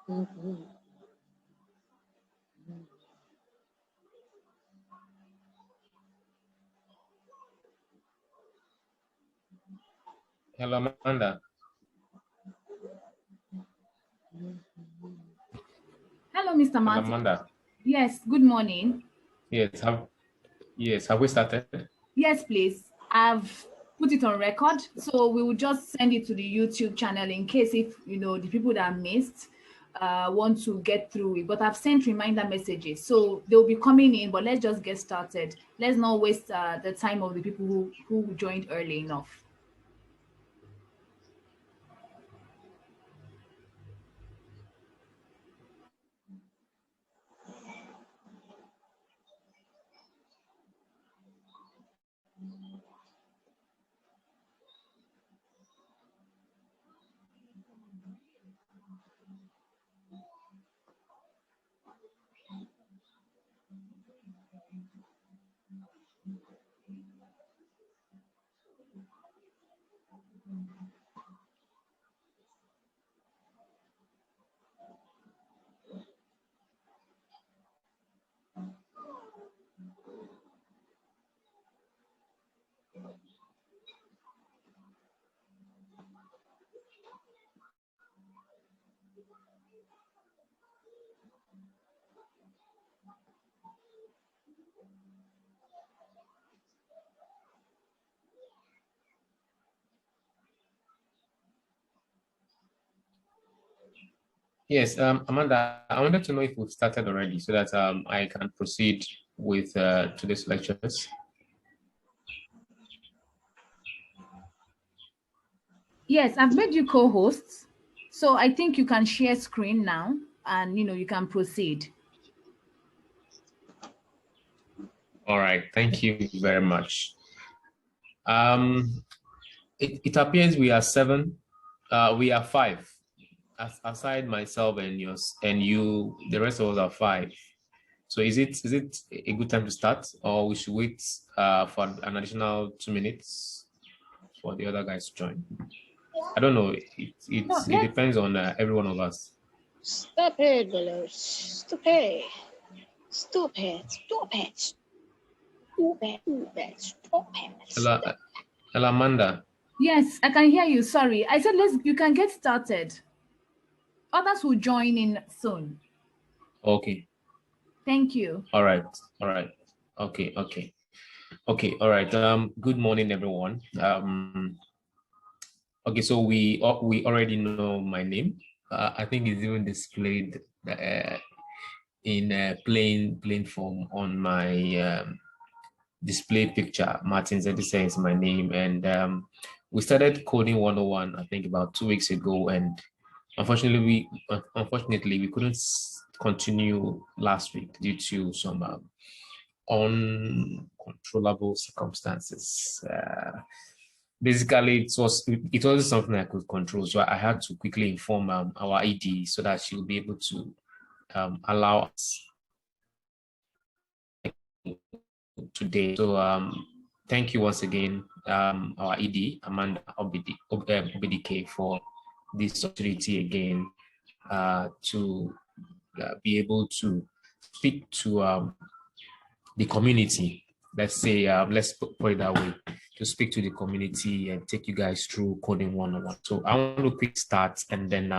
Hello, Amanda. Hello, Mr. Hello, Martin. Amanda. Yes, good morning. Yes, have we started? Yes, please. I've put it on record, so we will just send it to the YouTube channel in case if the people that missed want to get through it. But I've sent reminder messages, so they'll be coming in. But let's just get started. Let's not waste the time of the people who joined early enough. Yes, Amanda, I wanted to know if we've started already so that I can proceed with today's lectures. Yes, I've made you co-hosts, so I think you can share screen now, and you can proceed. All right, thank you very much. It appears we are 7. We are 5. Aside myself and yours and you, the rest of us are 5. So is it a good time to start, or we should wait for an additional 2 minutes for the other guys to join? I don't know. It depends on every one of us. Stupid, Willow. Stupid. Stupid. Stupid. Stupid. Stupid. Hello, Amanda. Yes, I can hear you. Sorry. I said you can get started. Others will join in soon. Okay. Thank you. All right. Okay. All right. Good morning, everyone. Okay, so we already know my name. I think it's even displayed in plain form on my display picture. Martin Zedise is my name, and we started coding 101 I think about 2 weeks ago, and unfortunately we couldn't continue last week due to some uncontrollable circumstances. Basically, it wasn't something I could control, so I had to quickly inform our ID so that she'll be able to allow us today. So thank you once again, our ED, Amanda Obidike, for this opportunity again to be able to speak to the community. Let's say, let's put it that way, to speak to the community and take you guys through coding 101. So I want to quick start, and then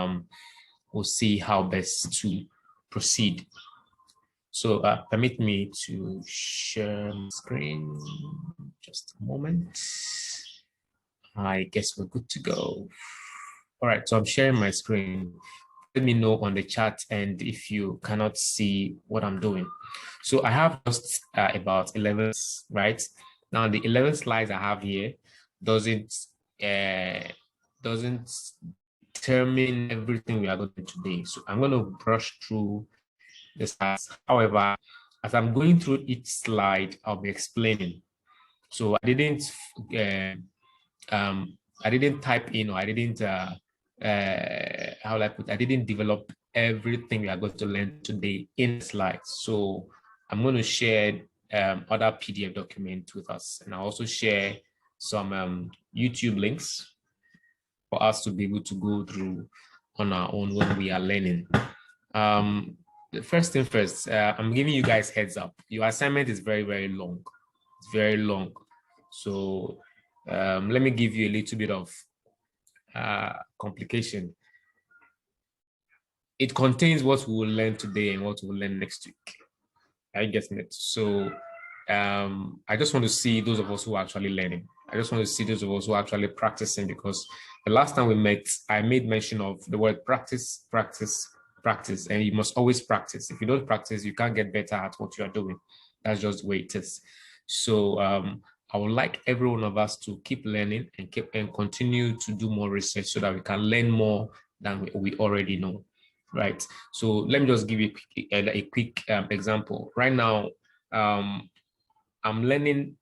we'll see how best to proceed. So permit me to share my screen. Just a moment. I guess we're good to go. All right, so I'm sharing my screen. Let me know on the chat and if you cannot see what I'm doing. So I have just about 11, right? Now the 11 slides I have here doesn't determine everything we are going to do today. So I'm going to brush through the slides. However, as I'm going through each slide, I'll be explaining. So I didn't type in, or I didn't I didn't develop everything we are going to learn today in slides. So I'm going to share other PDF documents with us, and I'll also share some YouTube links for us to be able to go through on our own when we are learning. The first thing first, I'm giving you guys heads up. Your assignment is very, very long. It's very long. So let me give you a little bit of complication. It contains what we will learn today and what we'll learn next week. Are you getting it? So I just want to see those of us who are actually learning. I just want to see those of us who are actually practicing, because the last time we met, I made mention of the word practice, practice, practice, and you must always practice. If you don't practice, you can't get better at what you are doing. That's just the way it is. So I would like every one of us to keep learning and continue to do more research so that we can learn more than we already know. Right. So let me just give you a quick example. Right now, I'm learning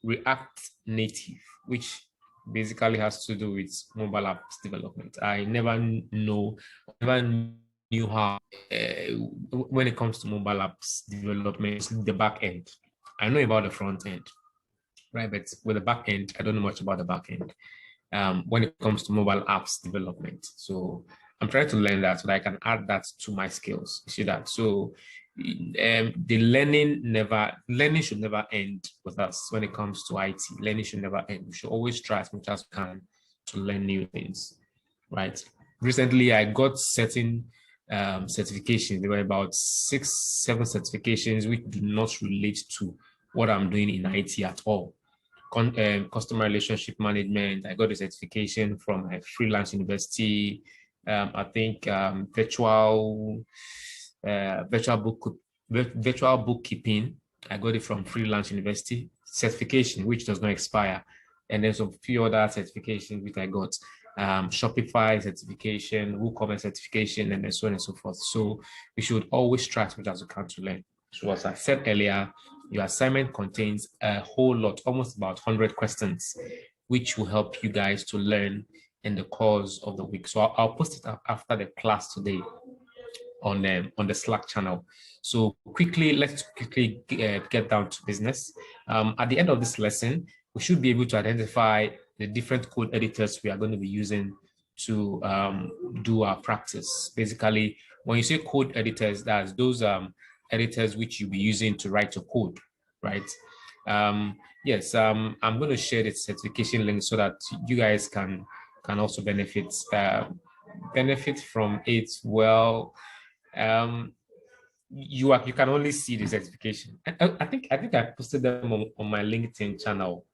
React Native, which basically has to do with mobile apps development. I never knew how when it comes to mobile apps development, the back end. I know about the front end, right? But with the back end, I don't know much about the back end when it comes to mobile apps development. So I'm trying to learn that so that I can add that to my skills. You see that? So the learning should never end with us when it comes to IT. Learning should never end. We should always try as much as we can to learn new things, right? Recently, I got certain certifications. There were about 6, 7 certifications which do not relate to what I'm doing in IT at all. Customer relationship management. I got a certification from a freelance university. I think virtual bookkeeping. I got it from freelance university certification, which does not expire. And then some few other certifications which I got. Shopify certification, WooCommerce certification, and so on and so forth. So we should always try as much as we can to learn. So as I said earlier, your assignment contains a whole lot, almost about 100 questions, which will help you guys to learn in the course of the week. So I'll post it up after the class today on the Slack channel. So let's quickly get down to business. At the end of this lesson, we should be able to identify the different code editors we are going to be using to do our practice. Basically, when you say code editors, that's those editors which you'll be using to write your code, right? Yes, I'm going to share the certification link so that you guys can also benefit from it. Well, you can only see the certification. I think I posted them on my LinkedIn channel.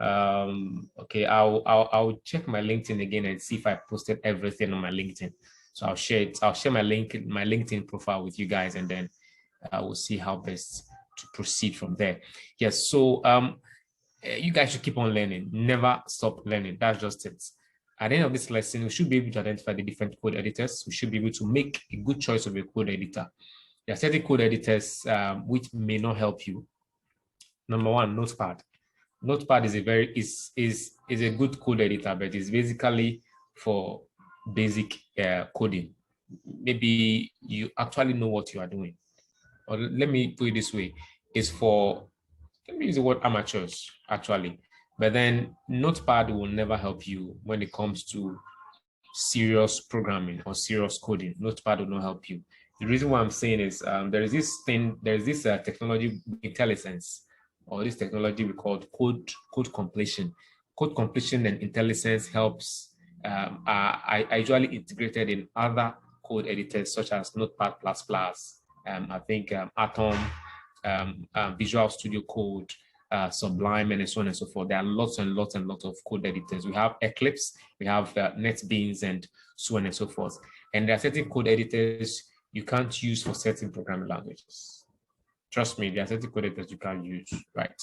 Okay, I'll check my LinkedIn again and see if I posted everything on my LinkedIn. So I'll share it. I'll share my LinkedIn profile with you guys, and then we'll see how best to proceed from there. Yes. So you guys should keep on learning. Never stop learning. That's just it. At the end of this lesson, we should be able to identify the different code editors. We should be able to make a good choice of a code editor. There are certain code editors which may not help you. Number one, Notepad. Notepad is a good code editor, but it's basically for basic coding. Maybe you actually know what you are doing. Or let me put it this way: it's for, let me use the word amateurs actually. But then Notepad will never help you when it comes to serious programming or serious coding. Notepad will not help you. The reason why I'm saying is there's this technology, IntelliSense, or this technology we call code completion. Code completion and IntelliSense helps are usually integrated in other code editors such as Notepad++, I think Atom, Visual Studio Code, Sublime, and so on and so forth. There are lots and lots and lots of code editors. We have Eclipse, we have NetBeans, and so on and so forth. And there are certain code editors you can't use for certain programming languages. Trust me, there are certain code editors you can't use, right?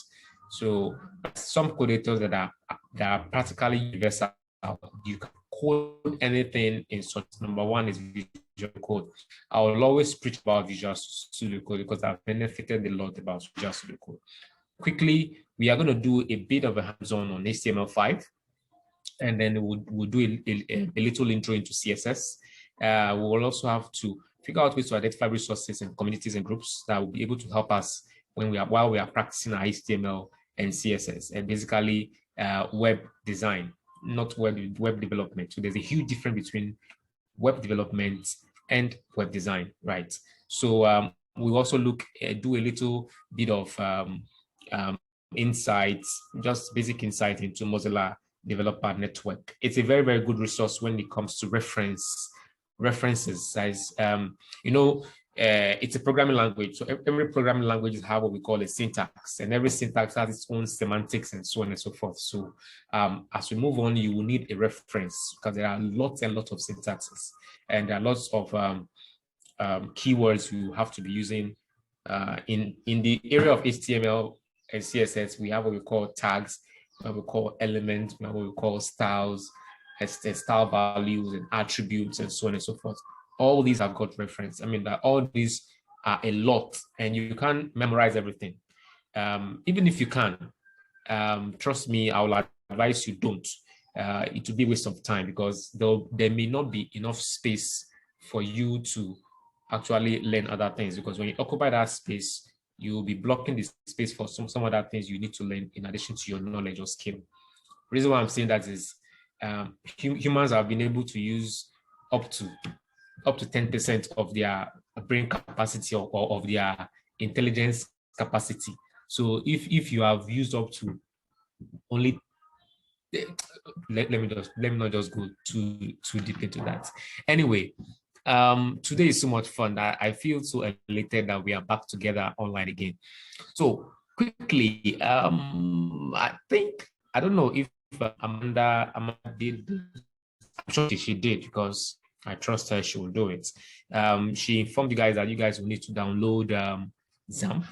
So some code editors that are practically universal. You can code anything in such. Number one is Visual Code. I will always preach about Visual Studio Code because I've benefited a lot about Visual Studio Code. Quickly, we are going to do a bit of a hands-on on HTML5, and then we'll do a little intro into CSS. We will also have to figure out ways to identify resources and communities and groups that will be able to help us while we are practicing our HTML and CSS, and basically web design, not web development. So there's a huge difference between web development and web design, right? So we also do a little bit of insights, just basic insight into Mozilla Developer Network. It's a very, very good resource when it comes to references. As it's a programming language. So every programming language has what we call a syntax, and every syntax has its own semantics and so on and so forth. So as we move on, you will need a reference because there are lots and lots of syntaxes, and there are lots of keywords you have to be using. In the area of HTML and CSS, we have what we call tags, what we call elements, what we call styles, style values and attributes, and so on and so forth. All these have got reference. I mean, that all these are a lot, and you can't memorize everything. Even if you can, trust me, I will advise you don't. It will be a waste of time because there may not be enough space for you to actually learn other things, because when you occupy that space, you will be blocking the space for some other things you need to learn in addition to your knowledge or skill. The reason why I'm saying that is humans have been able to use up to 10% of their brain capacity or of their intelligence capacity. So if you have used up to only let me not just go too deep into that. Anyway, today is so much fun that I feel so elated that we are back together online again. So quickly, I think, I don't know if Amanda did. I'm sure she did because I trust her, she will do it. She informed you guys that you guys will need to download XAMPP.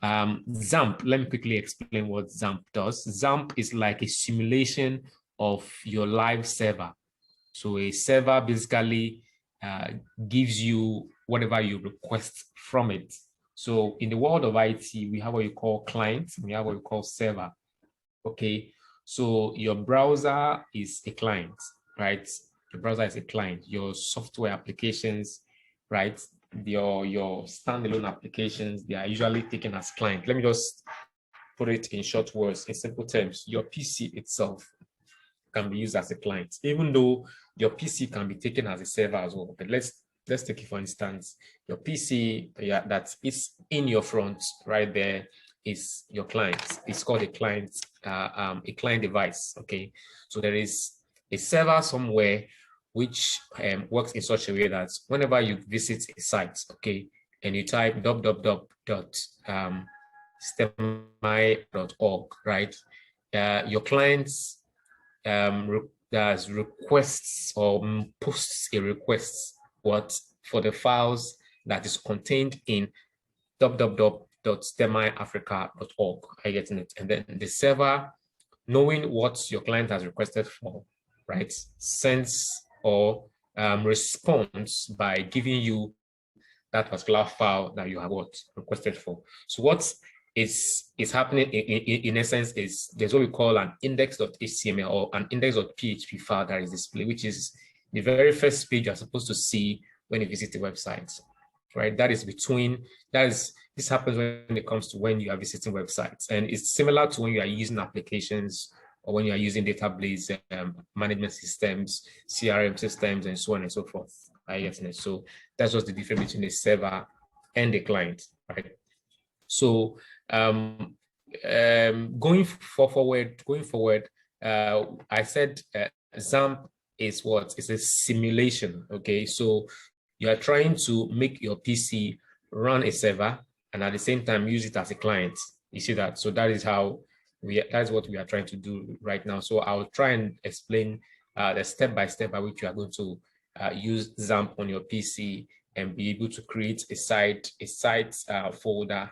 XAMPP, let me quickly explain what XAMPP does. XAMPP is like a simulation of your live server. So a server basically gives you whatever you request from it. So in the world of IT, we have what you call client, we have what we call server. Okay, so your browser is a client, right? The browser is a client. Your software applications, right? Your standalone applications, they are usually taken as client. Let me just put it in short words, in simple terms. Your PC itself can be used as a client, even though your PC can be taken as a server as well. But let's take it for instance, your PC that is in your front right there is your client. It's called a client device. Okay, so there is a server somewhere which works in such a way that whenever you visit a site, okay, and you type www.stemmi.org, right, your clients does requests or posts a request for the files that is contained in www.stemmiafrica.org. I get it, and then the server, knowing what your client has requested for, right, sends or responds by giving you that particular file that you have requested for. So what is happening in essence is there's what we call an index.html or an index.php file that is displayed, which is the very first page you're supposed to see when you visit the website, right? This happens when it comes to when you are visiting websites, and it's similar to when you are using applications or when you are using database management systems, CRM systems, and so on and so forth. So that's just the difference between a server and a client, right? So going forward, I said XAMPP is what? It's a simulation, okay? So you are trying to make your PC run a server and at the same time use it as a client. You see that? So that's what we are trying to do right now. So I'll try and explain the step-by-step by which you are going to use XAMPP on your PC and be able to create a site folder.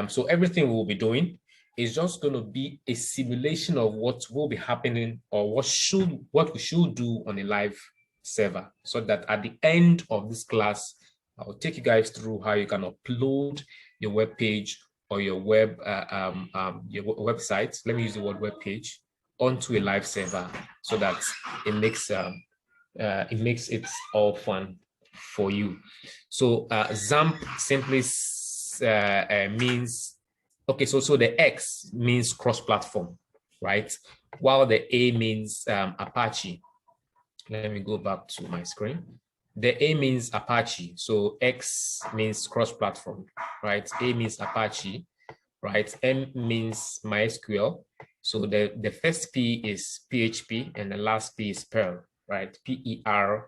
So everything we'll be doing is just going to be a simulation of what will be happening or what we should do on a live server, so that at the end of this class, I'll take you guys through how you can upload your web page or your website. Let me use the word web page onto a live server, so that it makes it all fun for you. So XAMPP simply means, okay, so the X means cross-platform, right? While the A means Apache. Let me go back to my screen. The A means Apache. So X means cross-platform, right? A means Apache, right? M means MySQL. So the first P is PHP and the last P is Perl, right? Perl.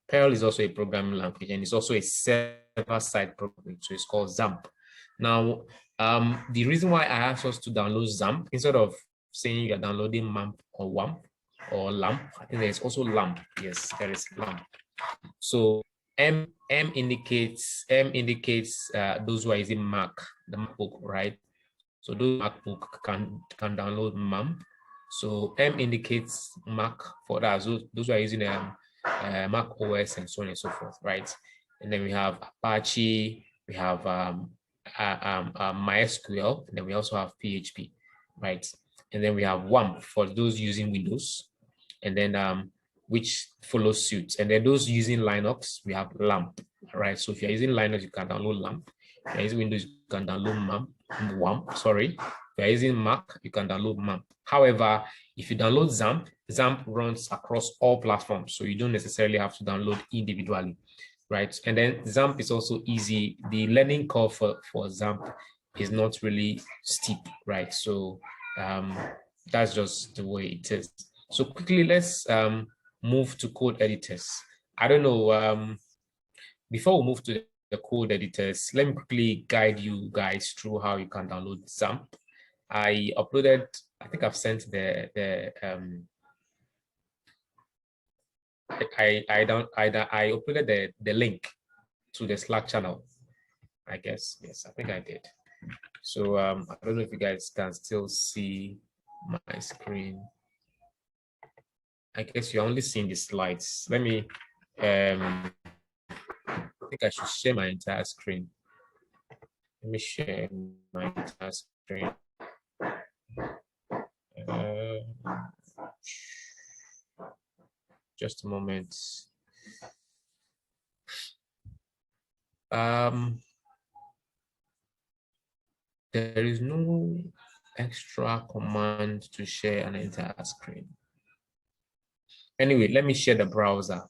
Perl is also a programming language and it's also a server-side programming. So it's called XAMPP. Now, the reason why I asked us to download XAMPP instead of saying you're downloading MAMP or WAMP or LAMP, I think there's also LAMP. Yes, there is LAMP. So M indicates those who are using Mac, the MacBook, right? So those MacBook can download MAMP. So M indicates Mac for that. So those who are using Mac OS and so on and so forth, right? And then we have Apache, we have MySQL, and then we also have PHP, right? And then we have WAMP for those using Windows, and then which follows suit. And then those using Linux, we have LAMP, right? So if you're using Linux, you can download LAMP. If you're using Windows, you can download WAMP, sorry. If you're using Mac, you can download MAMP. However, if you download XAMPP, XAMPP runs across all platforms, so you don't necessarily have to download individually, right? And then XAMPP is also easy. The learning curve for XAMPP is not really steep, right? So that's just the way it is. So quickly, let's move to code editors. I don't know, before we move to the code editors, let me quickly guide you guys through how you can download XAMPP. I uploaded, I think I've sent I uploaded the link to the Slack channel, I guess. Yes, I think I did. So I don't know if you guys can still see my screen. I guess you're only seeing the slides. Let me, I think I should share my entire screen. Let me share my entire screen. Just a moment. There is no extra command to share an entire screen. Anyway, let me share the browser.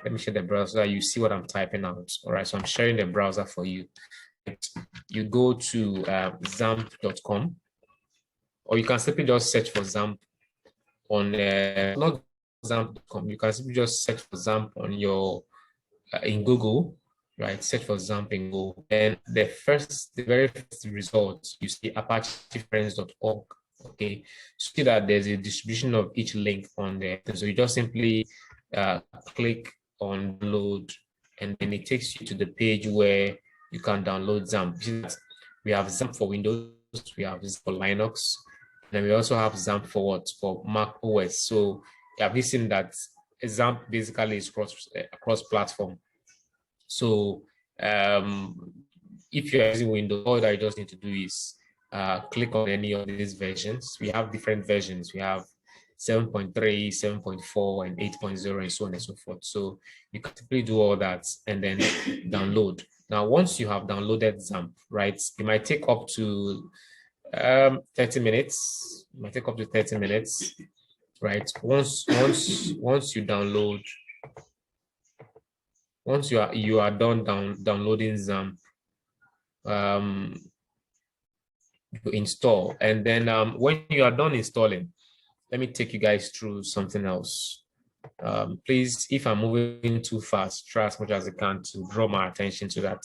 Let me share the browser. You see what I'm typing out. All right, so I'm sharing the browser for you. You go to XAMPP.com, or you can simply just search for XAMPP on not XAMPP.com. You can simply just search for XAMPP on your in Google, right? Search for XAMPP in Google, and the very first result you see ApacheFriends.org. Okay, see that there's a distribution of each link on there. So you just simply click on download, and then it takes you to the page where you can download XAMPP. We have XAMPP for Windows, we have XAMPP for Linux, and then we also have XAMPP for what? For Mac OS. So you have seen that XAMPP basically is cross platform. So if you're using Windows, all that you just need to do is click on any of these versions. We have different versions. We have 7.3, 7.4, and 8.0, and so on and so forth. So you can simply do all that and then download. Now, once you have downloaded XAMPP, right, it might take up to 30 minutes. It might take up to 30 minutes, right? Once you download, once you are done downloading XAMPP, you install, and then when you are done installing, let me take you guys through something else. Please, if I'm moving too fast, try as much as I can to draw my attention to that.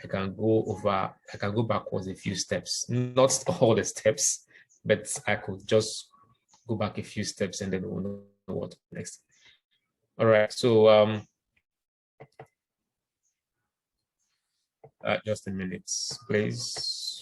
I can go backwards a few steps, not all the steps, but I could just go back a few steps and then we'll know what next. All right, so just a minute, please.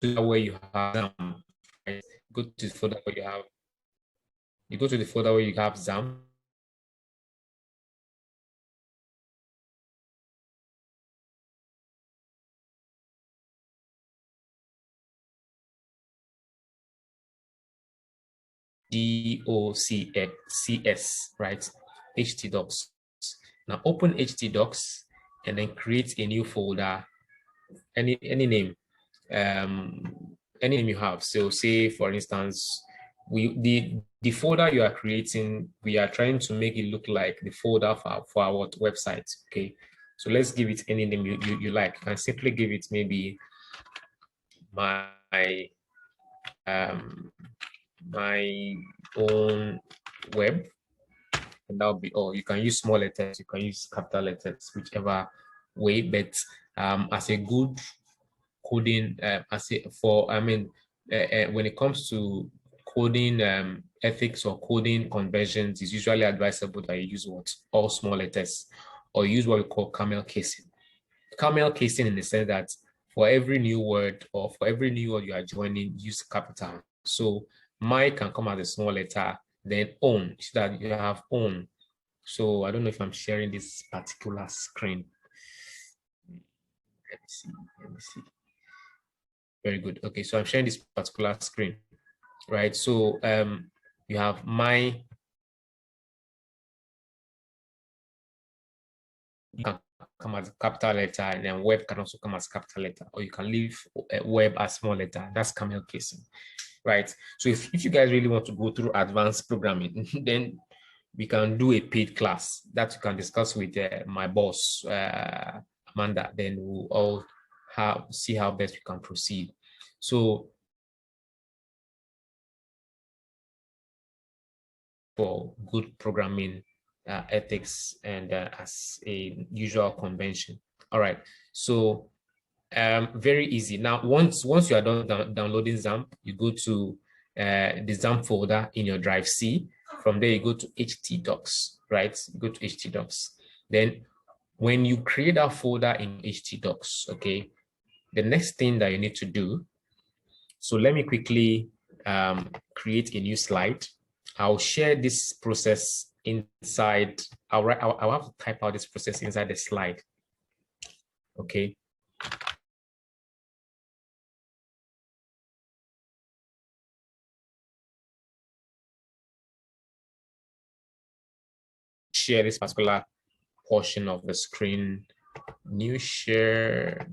to where you have XAMPP, right? Go to the folder where you have. You go to the folder where you have XAMPP. DOCS, right? htdocs. Now open htdocs and then create a new folder, any name, any name you have. So say for instance, the folder you are creating, we are trying to make it look like the folder for our website. Okay, so let's give it any name you like. You can simply give it maybe my my own web, and that'll be all. You can use small letters, you can use capital letters, whichever way. But as a good coding, when it comes to coding ethics or coding conventions, it's usually advisable that you use what? All small letters, or use what we call camel casing. Camel casing in the sense that for every new word or for every new word you are joining, use capital. So my can come as a small letter, then own, so that you have own. So I don't know if I'm sharing this particular screen. Let me see. Let me see. Very good. Okay, so I'm sharing this particular screen, right? So you have my, you can come as a capital letter, and then web can also come as capital letter, or you can leave web as small letter. That's camel casing, right? So if you guys really want to go through advanced programming, then we can do a paid class that you can discuss with my boss, Amanda. Then we'll all see how best we can proceed. So for good programming ethics and as a usual convention. All right. So very easy. Now, once you are done downloading XAMPP, you go to the XAMPP folder in your drive C. From there, you go to htdocs, right? You go to htdocs. Then when you create that folder in htdocs, okay, the next thing that you need to do, so let me quickly create a new slide. I'll share this process inside. I'll have to type out this process inside the slide. Okay. Share this particular portion of the screen. New share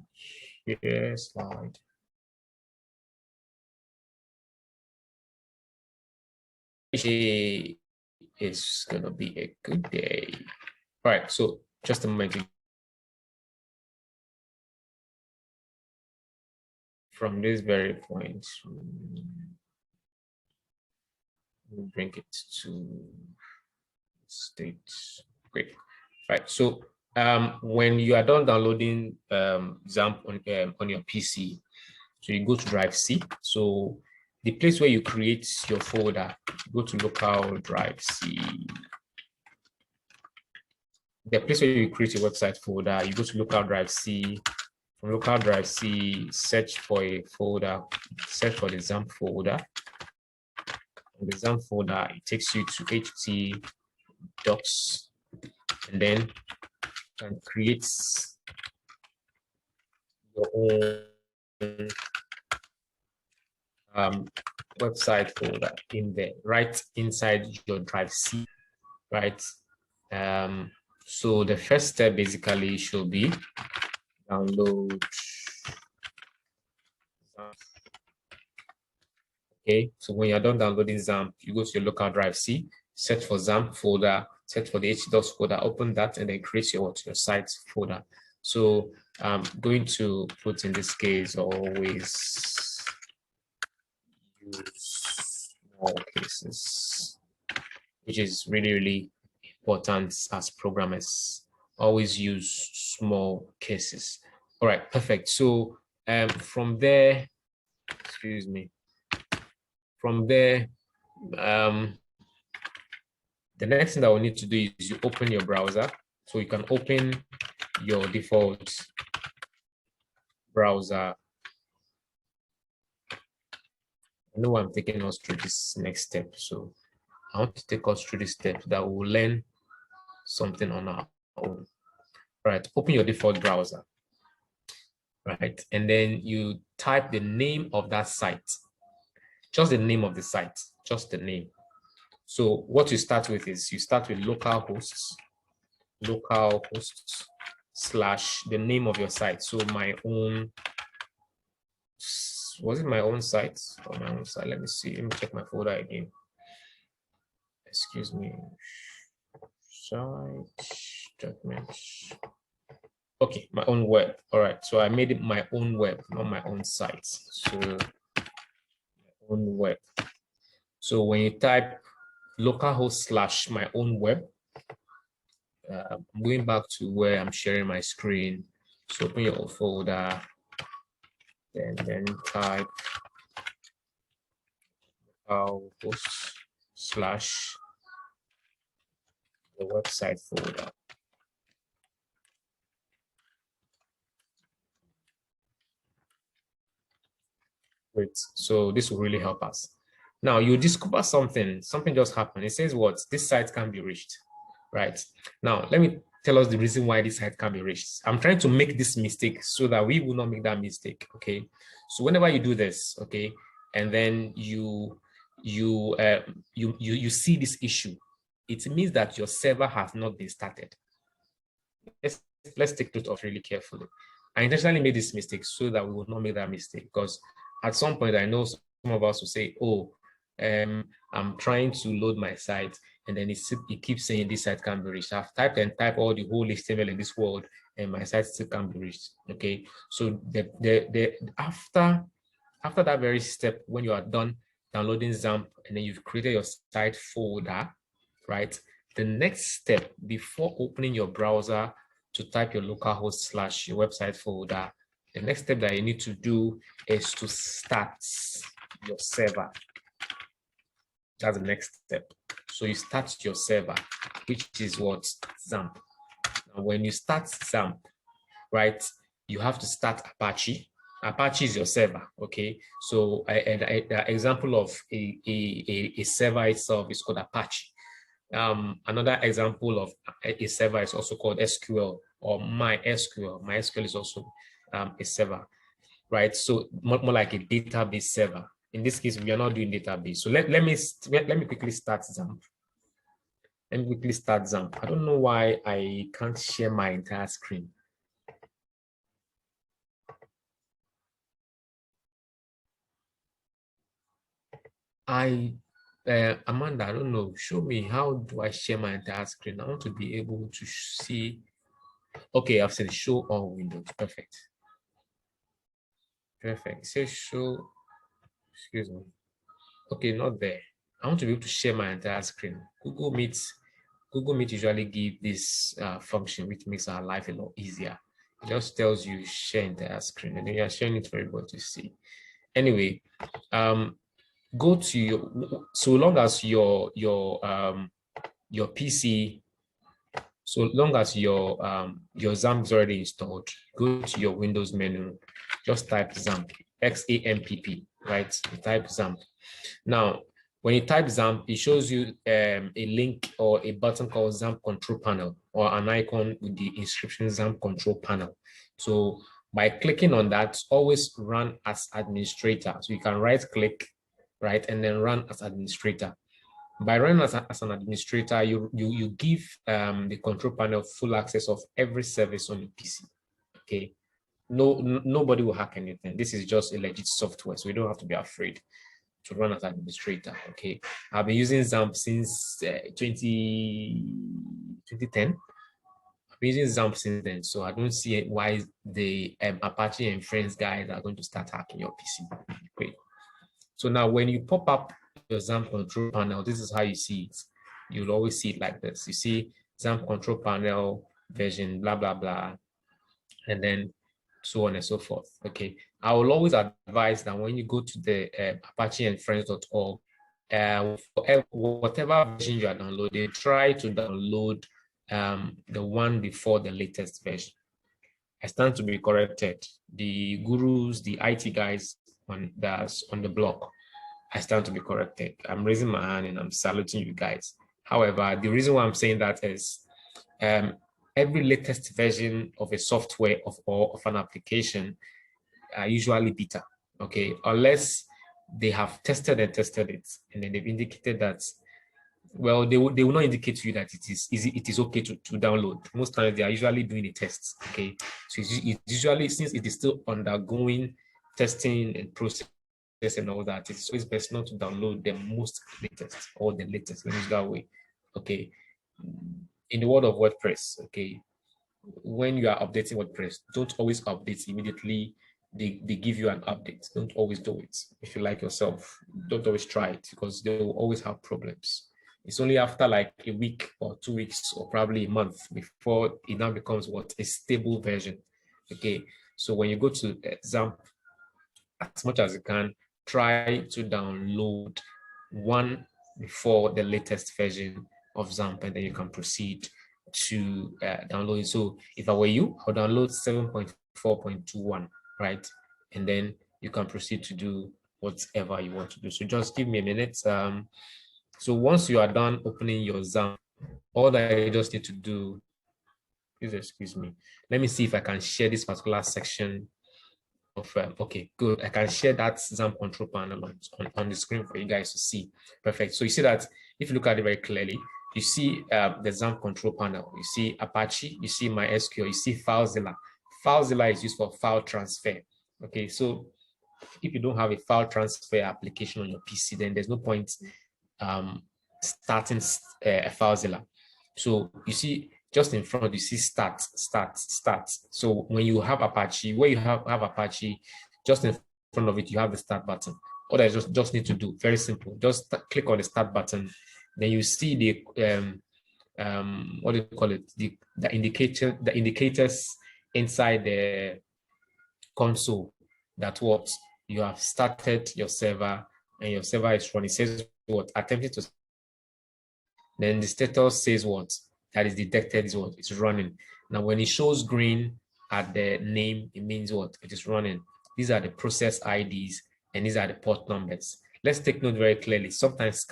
slide. It's gonna be a good day. All right, so just a moment. From this very point, we'll bring it to state. Great. Right. So when you are done downloading XAMPP on your PC, so you go to drive C. So the place where you create your folder, go to local drive C. The place where you create your website folder, you go to local drive C. From local drive C, search for a folder, search for the XAMPP folder. In the XAMPP folder, it takes you to htdocs, and then can create your own website folder in there, right inside your drive C, right? So the first step basically should be download. Okay, so when you're done downloading XAMPP, you go to your local drive C, search for XAMPP folder, search for the htdocs folder, open that, and then create your site folder. So I'm going to put in this case always use small cases, which is really important as programmers. Always use small cases. All right, perfect. So from there, excuse me. From there, the next thing that we need to do is you open your browser. So you can open your default browser I know I'm taking us through this next step. So I want to take us through this step that we'll learn something on our own. Right, open your default browser. Right, and then you type the name of that site. Just the name of the site, just the name. So what you start with is you start with localhost slash the name of your site. So my own, was it my own site or my own site? Let me see. Let me check my folder again. Excuse me. Site documents. Okay, my own web. All right. So I made it my own web, not my own site. So my own web. So when you type localhost slash my own web, I'm going back to where I'm sharing my screen. So open your folder, and then type localhost slash the website folder. Great. So this will really help us. Now you discover something just happened. It says what? This site can be reached, right? Now let me tell us the reason why this site can be reached. I'm trying to make this mistake so that we will not make that mistake, okay? So whenever you do this, okay, and then you see this issue, it means that your server has not been started. Let's take note of really carefully. I intentionally made this mistake so that we will not make that mistake, because at some point I know some of us will say, oh, I'm trying to load my site, and then it keeps saying this site can't be reached. I've typed all the whole HTML in this world, and my site still can't be reached. Okay, so after that very step, when you are done downloading XAMPP and then you've created your site folder, right? The next step before opening your browser to type your localhost slash your website folder, the next step that you need to do is to start your server. That's the next step. So you start your server, which is what? XAMPP. Now, when you start XAMPP, right, you have to start Apache. Apache is your server, okay? So an example of a server itself is called Apache. Another example of a server is also called SQL or MySQL. MySQL is also a server, right? So more like a database server. In this case, we are not doing database. So let me quickly start XAMPP. Let me quickly start XAMPP. I don't know why I can't share my entire screen. Amanda, I don't know. Show me, how do I share my entire screen? I want to be able to see. Okay, I've said show all windows. Perfect. Perfect. It says show. Excuse me. Okay, not there. I want to be able to share my entire screen. Google Meet usually give this function, which makes our life a lot easier. It just tells you share entire screen, and then you're sharing it for everybody to see. Anyway, go to your, so long as your PC, so long as your XAMPP is already installed, go to your Windows menu, just type XAMPP, XAMPP, right? You type XAMPP. Now, when you type XAMPP, it shows you a link or a button called XAMPP Control Panel, or an icon with the inscription XAMPP Control Panel. So by clicking on that, always run as administrator. So you can right click, right, and then run as administrator. By running as an administrator, you give the control panel full access of every service on your PC. Okay, nobody will hack anything. This is just a legit software, so you don't have to be afraid to run as administrator. Okay, I've been using XAMPP since 2010. I've been using XAMPP since then, so I don't see why the Apache and Friends guys are going to start hacking your PC. Great. So now when you pop up your XAMPP control panel, this is how you see it. You'll always see it like this. You see XAMPP control panel version, blah, blah, blah, and then so on and so forth. Okay. I will always advise that when you go to the apacheandfriends.org, whatever version you are downloading, try to download the one before the latest version. I stand to be corrected. The gurus, the IT guys on the blog I stand to be corrected. I'm raising my hand and I'm saluting you guys. However, the reason why I'm saying that is every latest version of a software or of an application are usually beta, okay, unless they have tested and tested it and then they've indicated that, well, they will not indicate to you that it is easy, it is okay to download. Most times they are usually doing a test, okay. So it's usually, since it is still undergoing testing and process and all that, it's always best not to download the most latest or the latest, let me use that way, okay. In the world of WordPress, okay, when you are updating WordPress, don't always update immediately. They give you an update. Don't always do it. If you like yourself, don't always try it, because they will always have problems. It's only after like a week or 2 weeks or probably a month before it now becomes what, a stable version. Okay, so when you go to XAMPP, as much as you can, try to download one before the latest version of XAMPP, and then you can proceed to download it. So if I were you, I'll download 7.4.21, right? And then you can proceed to do whatever you want to do. So just give me a minute. So once you are done opening your XAMPP, all that you just need to do, please excuse me. Let me see if I can share this particular section of, okay, good. I can share that XAMPP control panel on the screen for you guys to see. Perfect. So you see that if you look at it very clearly, you see the XAMPP control panel, you see Apache, you see MySQL, you see FileZilla. FileZilla is used for file transfer. Okay, so if you don't have a file transfer application on your PC, then there's no point starting FileZilla. So you see just in front, you see start. So when you have Apache, where you have Apache, just in front of it, you have the start button. All I just need to do, very simple, just click on the start button. Then you see the what do you call it? The indicators inside the console that what you have started your server and your server is running. It says what, attempting to. Then the status says what, that is detected is what, it's running. Now when it shows green at the name, it means what, it is running. These are the process IDs and these are the port numbers. Let's take note very clearly. Sometimes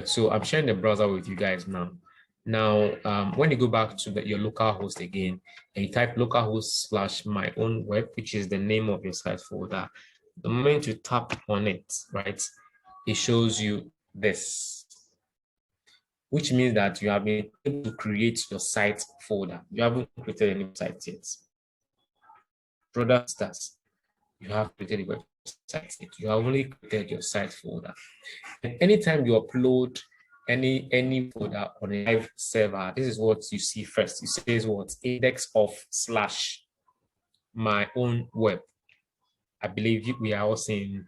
so I'm sharing the browser with you guys now. Now, when you go back to your local host again, and you type localhost / my own web, which is the name of your site folder, the moment you tap on it, right, it shows you this, which means that you have been able to create your site folder. You haven't created any site yet. Product stats, you have created a website yet. You have only created your site folder. And anytime you upload any folder on a live server, this is what you see first. It says what, index of / my own web. I believe we are all seeing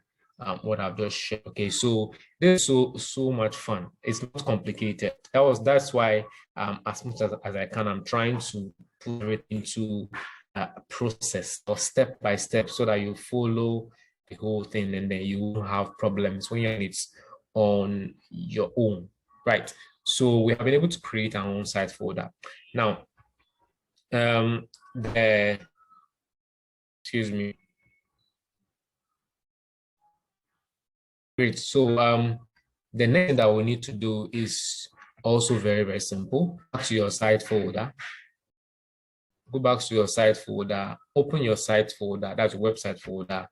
what I've just shared. Okay, so this is so much fun. It's not complicated. That's why as much as I can, I'm trying to put it into a process or step by step so that you follow the whole thing and then you won't have problems when you're in it on your own, right? So we have been able to create our own site folder. Now, excuse me. Great. So the next thing that we need to do is also very, very simple. Back to your site folder. Go back to your site folder, open your site folder, that's your website folder.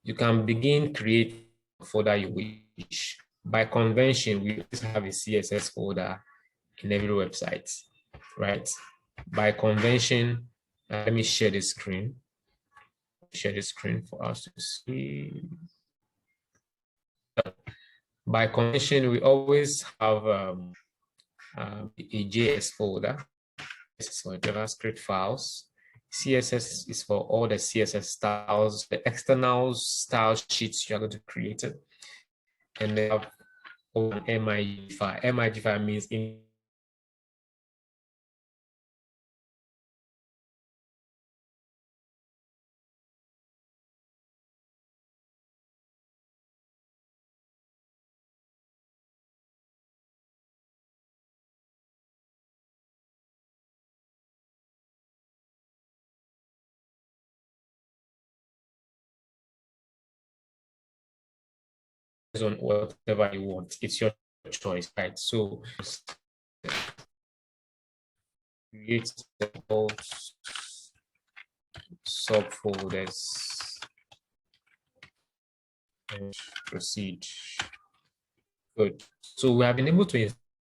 You can begin creating a folder you wish. By convention, we always have a CSS folder in every website, right? By convention, let me share the screen. Share the screen for us to see. By convention, we always have a JS folder. This is for JavaScript files. CSS is for all the CSS styles, the external style sheets you are going to create it. And then have MIG5. MIG5 means in on whatever you want. It's your choice, right? So create subfolders and proceed. Good. So we have been able to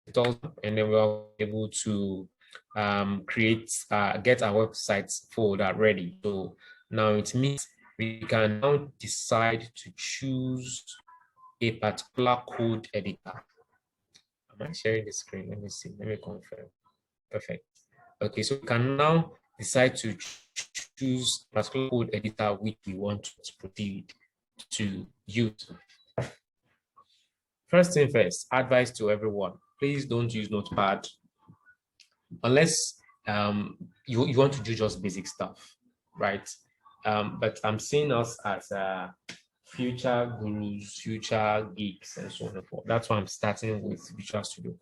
install and then we are able to get our website folder ready. So now it means we can now decide to choose a particular code editor. Am I sharing the screen? Let me see. Let me confirm. Perfect. Okay, so we can now decide to choose a particular code editor which we want to proceed to use. First thing first, advice to everyone: please don't use Notepad unless you want to do just basic stuff, right? But I'm seeing us as future gurus, future geeks, and so on and so forth. That's why I'm starting with Visual Studio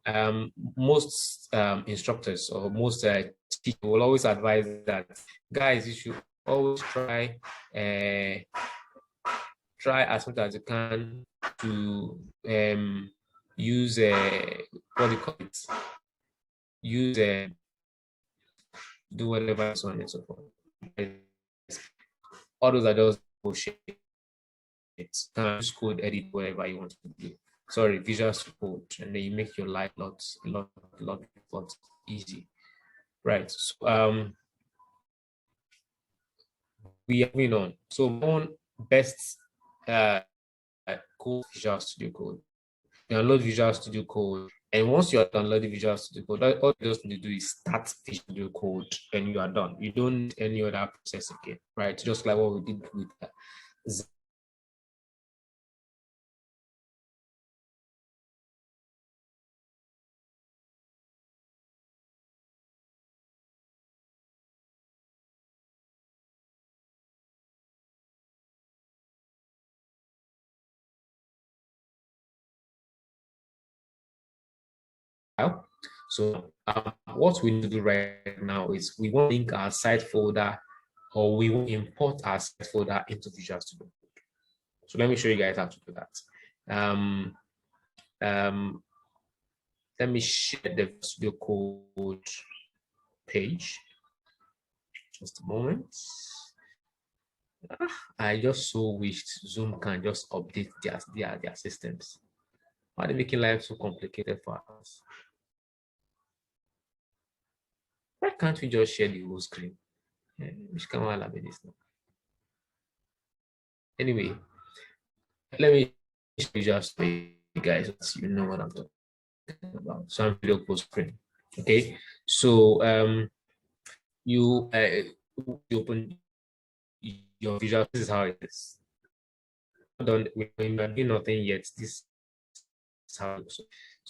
Code. Most instructors or most teachers will always advise that, guys, you should always try as much as you can to use what do you call it? Use do whatever, so on and so forth. All those are just bullshit. Can use code, edit whatever you want to do. Sorry, Visual Code, and then you make your life a lot easy, right? So we are moving on. So one best code, Visual Studio Code. Download Visual Studio Code, and once you are downloading Visual Studio Code, all you just need to do is start Visual Studio Code, and you are done. You don't need any other process again, right? Just like what we did with So what we need to do right now is we want to link our site folder, or we will import our site folder into Visual Studio Code. So let me show you guys how to do that. Let me share the Studio Code page. Just a moment. I just so wished Zoom can just update their systems. Why are they making life so complicated for us? Why can't we just share the whole screen? Which can allow me this now? Anyway, let me just show you guys so you know what I'm talking about. So I'm video post screen. Okay, so you open your Visual. This is how it is. When you're doing nothing yet, this is how it looks.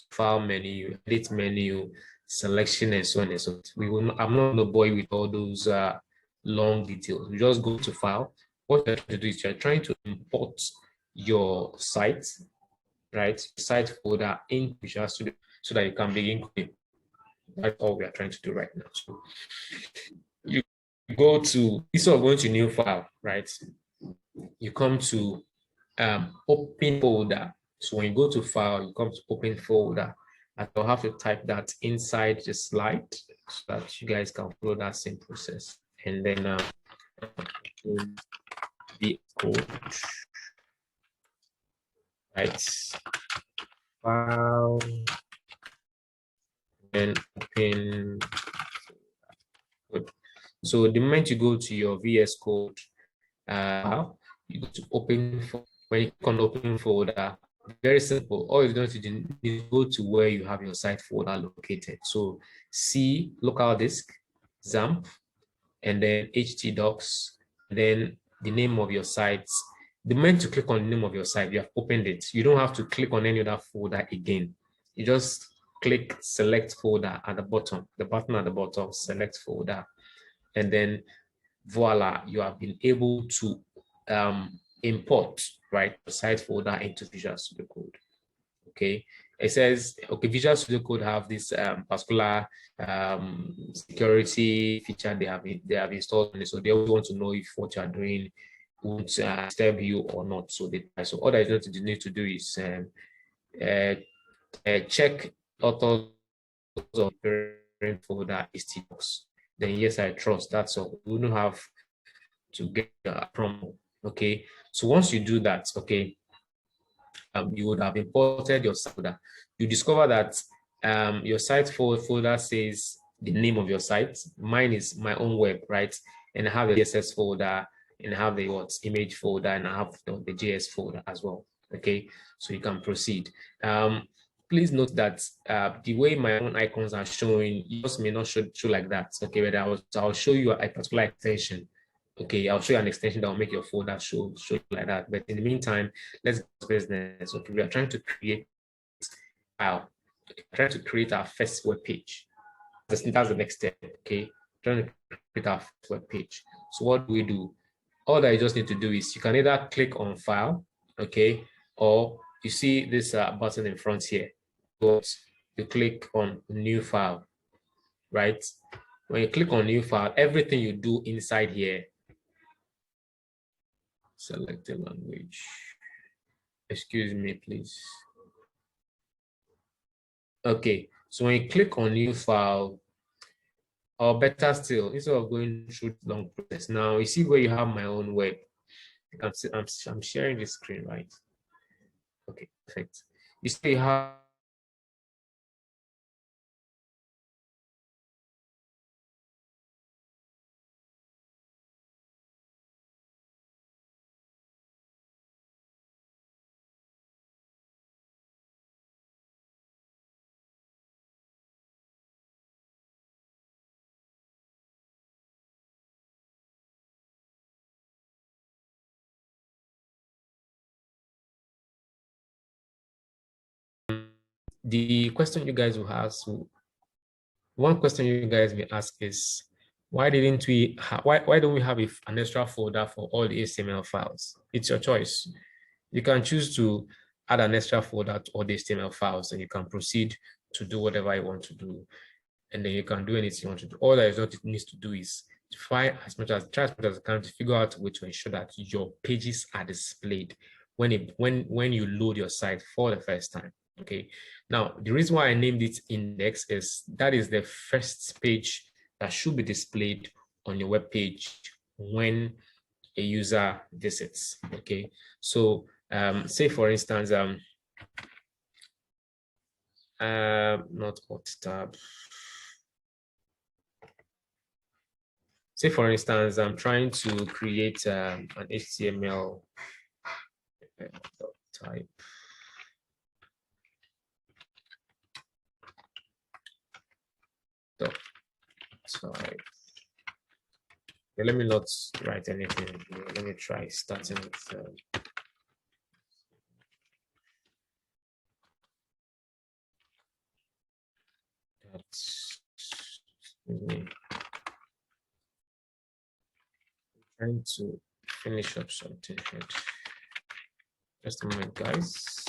File menu, edit menu, selection, and so on and so forth. I'm not going to bore you with all those long details. We just go to file. What you're trying to do is you're trying to import your site, right? Site folder in Visual Studio so that you can begin coding. That's all we are trying to do right now. So you go to, instead of going to new file, right? You come to open folder. So when you go to file, you come to open folder. And I'll have to type that inside the slide so that you guys can follow that same process. And then the code, right? File, and open. Good. So the moment you go to your VS Code, you go to open. When you click on open folder, very simple. All you're going to do is go to where you have your site folder located. So C, local disk, XAMPP, and then htdocs, then the name of your site. The moment you click on the name of your site, you have opened it. You don't have to click on any other folder again. You just click select folder at the bottom, the button at the bottom, select folder, and then voila, you have been able to import, right, the site folder into Visual Studio Code. Okay, it says, okay, Visual Studio Code have this particular security feature they have installed, so they always want to know if what you are doing won't disturb you or not. So all that you need to do is check authors of parent folder htdocs. Then yes, I trust. That's all. We don't have to get a promo. Okay, so once you do that, okay, you would have imported your site folder. You discover that your site folder says the name of your site. Mine is my own web, right? And I have the CSS folder, and I have the image folder, and I have the JS folder as well. Okay, so you can proceed. Please note that the way my own icons are showing, yours may not show like that. Okay, but I'll show you a particular extension. Okay, I'll show you an extension that will make your folder show like that. But in the meantime, let's get to business. Okay, we are trying to create file. Okay, trying to create our first web page. That's the next step. Okay, trying to create our first web page. So what do we do? All that you just need to do is you can either click on file, okay, or you see this button in front here. But you click on new file, right? When you click on new file, everything you do inside here, select the language. Excuse me, please. Okay, so when you click on new file, or better still, instead of going through the long process, now you see where you have my own web. You can see I'm sharing the screen, right? Okay, perfect. You see you have the question you guys will ask. One question you guys may ask is, why didn't we? Why don't we have an extra folder for all the HTML files? It's your choice. You can choose to add an extra folder to all the HTML files, and you can proceed to do whatever you want to do, and then you can do anything you want to do. All that is what it needs to do is try as much as you can to figure out a way to ensure that your pages are displayed when you load your site for the first time. Okay, now the reason why I named it index is that is the first page that should be displayed on your web page when a user visits. Okay, so say for instance not alt tab. Say for instance I'm trying to create an HTML type. Type. Okay, let me not write anything here. Let me try starting with trying to finish up something here. Just a moment, guys.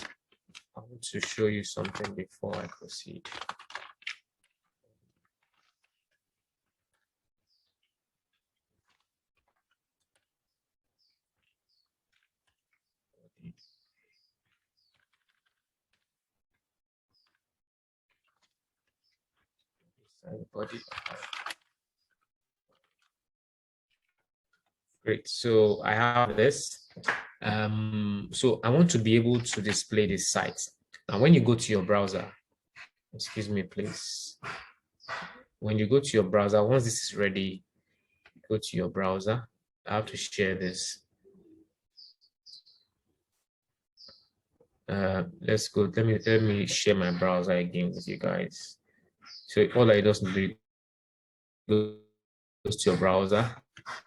I want to show you something before I proceed. Body. Great. So I have this. So I want to be able to display this site. Now, when you go to your browser, excuse me, please. When you go to your browser, once this is ready, go to your browser. I have to share this. Let's go. Let me share my browser again with you guys. So all I just need to do to your browser,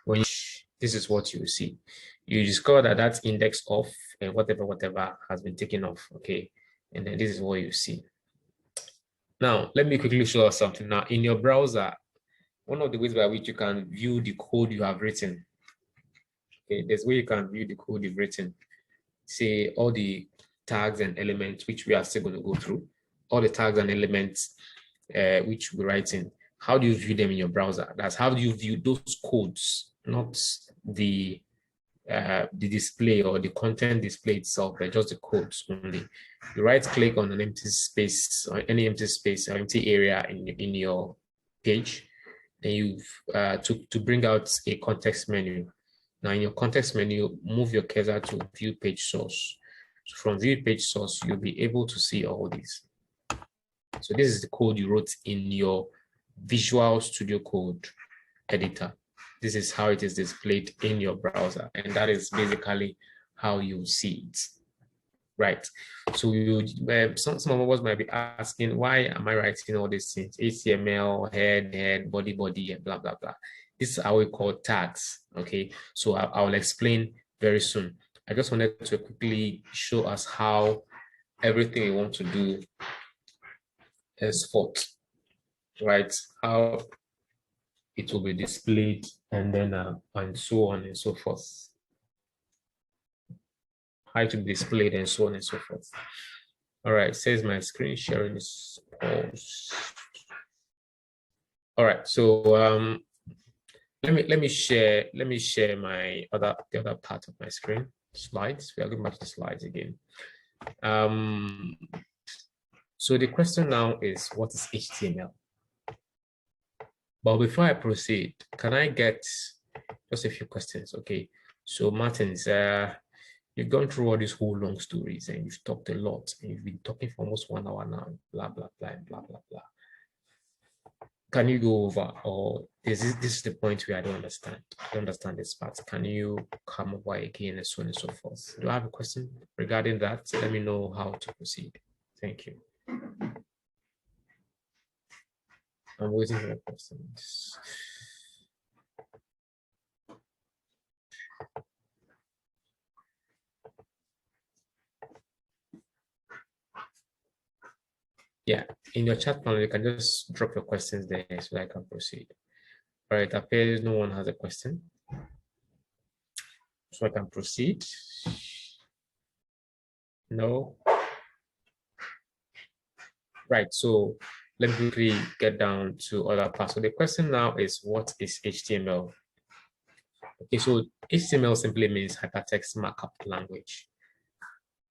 when this is what you see. You discover that that index of and whatever has been taken off. Okay, and then this is what you see. Now, let me quickly show us something. Now, in your browser, one of the ways by which you can view the code you have written. Okay, there's a way you can view the code you've written. Say all the tags and elements, which we are still going to go through, all the tags and elements which we're writing. How do you view them in your browser? That's how do you view those codes, not the display or the content display itself, but just the codes only. You right click on an empty space or any empty space or empty area in your page, then you to bring out a context menu. Now in your context menu, move your cursor to view page source. So from view page source, you'll be able to see all these. So this is the code you wrote in your Visual Studio Code editor. This is how it is displayed in your browser, and that is basically how you see it, right? So you, some of us might be asking, why am I writing all these things? HTML, head, body, and blah, blah, blah. This is how we call tags, okay? So I will explain very soon. I just wanted to quickly show us how everything we want to do is fought, right? How it will be displayed, and then and so on and so forth. How it will be displayed and so on and so forth. All right, it says my screen sharing is paused. All right, so let me share my the other part of my screen slides. We are going back to the slides again. So the question now is, what is HTML? But before I proceed, can I get just a few questions? Okay, so Martins, you've gone through all these whole long stories and you've talked a lot and you've been talking for almost 1 hour now, blah, blah, blah, blah, blah, blah. Can you go over, or this is the point where I don't understand this part? Can you come over again and so on and so forth? Do I have a question regarding that? Let me know how to proceed. Thank you. I'm waiting for questions. Yeah, in your chat panel, you can just drop your questions there so I can proceed. All right, appears no one has a question. So I can proceed. No. Right, so let me quickly get down to other parts. So the question now is, what is HTML? Okay, so HTML simply means hypertext markup language.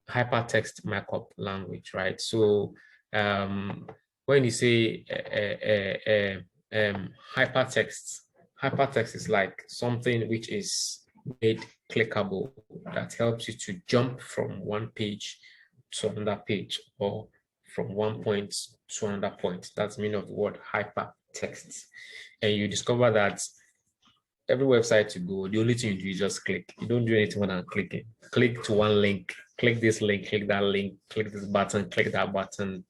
Hypertext markup language, right? So when you say hypertext is like something which is made clickable, that helps you to jump from one page to another page, or from one point to another point. That's the meaning of the word hypertext. And you discover that every website you go, the only thing you do is just click. You don't do anything more than clicking. Click to one link, click this link, click that link, click this button, click that button.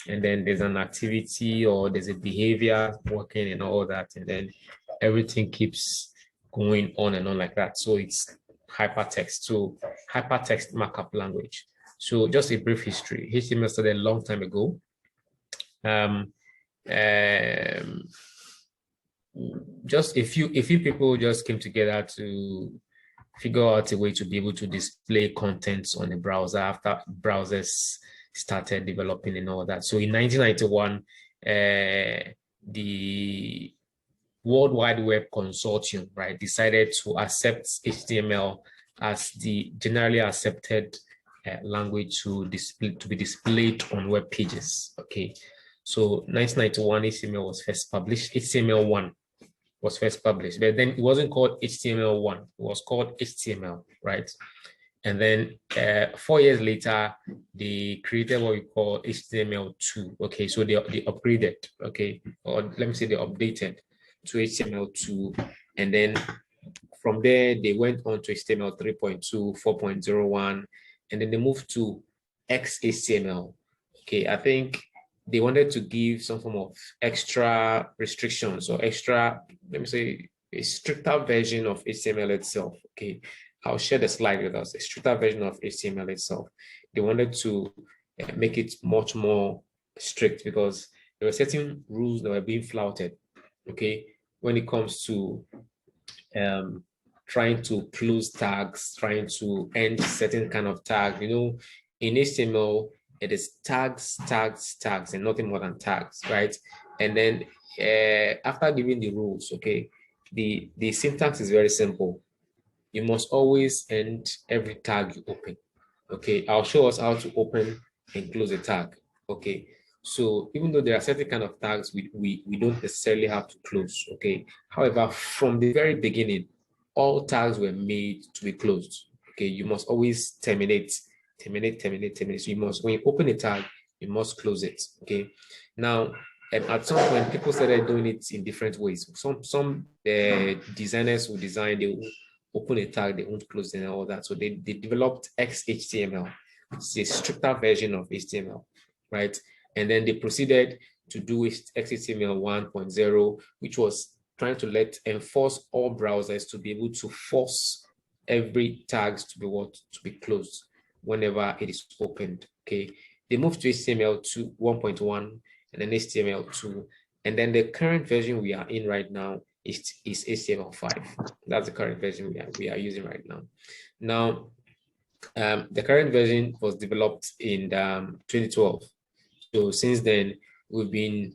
And then there's an activity or there's a behavior working and all that. And then everything keeps going on and on like that. So it's hypertext. So hypertext markup language. So just a brief history. HTML started a long time ago. Just a few people just came together to figure out a way to be able to display contents on the browser after browsers started developing and all that. So in 1991, the World Wide Web Consortium, right, decided to accept HTML as the generally accepted language to be displayed on web pages. Okay, so 1991 HTML was first published. HTML1 was first published, but then it wasn't called HTML1. It was called HTML, right? And then 4 years later, they created what we call HTML2. Okay, so they upgraded, okay, or let me say they updated to HTML2. And then from there, they went on to HTML 3.2, 4.01, and then they moved to XHTML. Okay, I think they wanted to give some form of extra restrictions or extra let me say, a stricter version of HTML itself. Okay, I'll share the slide with us. A stricter version of HTML itself. They wanted to make it much more strict because there were certain rules that were being flouted. Okay, when it comes to trying to close tags, trying to end certain kind of tag. You know, in HTML, it is tags, tags, tags, and nothing more than tags, right? And then after giving the rules, okay, the syntax is very simple. You must always end every tag you open. Okay, I'll show us how to open and close a tag. Okay, so even though there are certain kind of tags we don't necessarily have to close. Okay, however, from the very beginning, all tags were made to be closed. Okay, you must always terminate. So you must, when you open a tag, you must close it. Okay, now at some point, people started doing it in different ways. Some designers will design, they will open a tag, they won't close it and all that. So they developed XHTML, which is a stricter version of HTML, right? And then they proceeded to do XHTML 1.0, which was trying to enforce all browsers to be able to force every tags to be closed whenever it is opened. Okay, they moved to HTML 1.1 and then HTML2, and then the current version we are in right now is HTML5. That's the current version we are using right now. Now, the current version was developed in 2012. So since then, we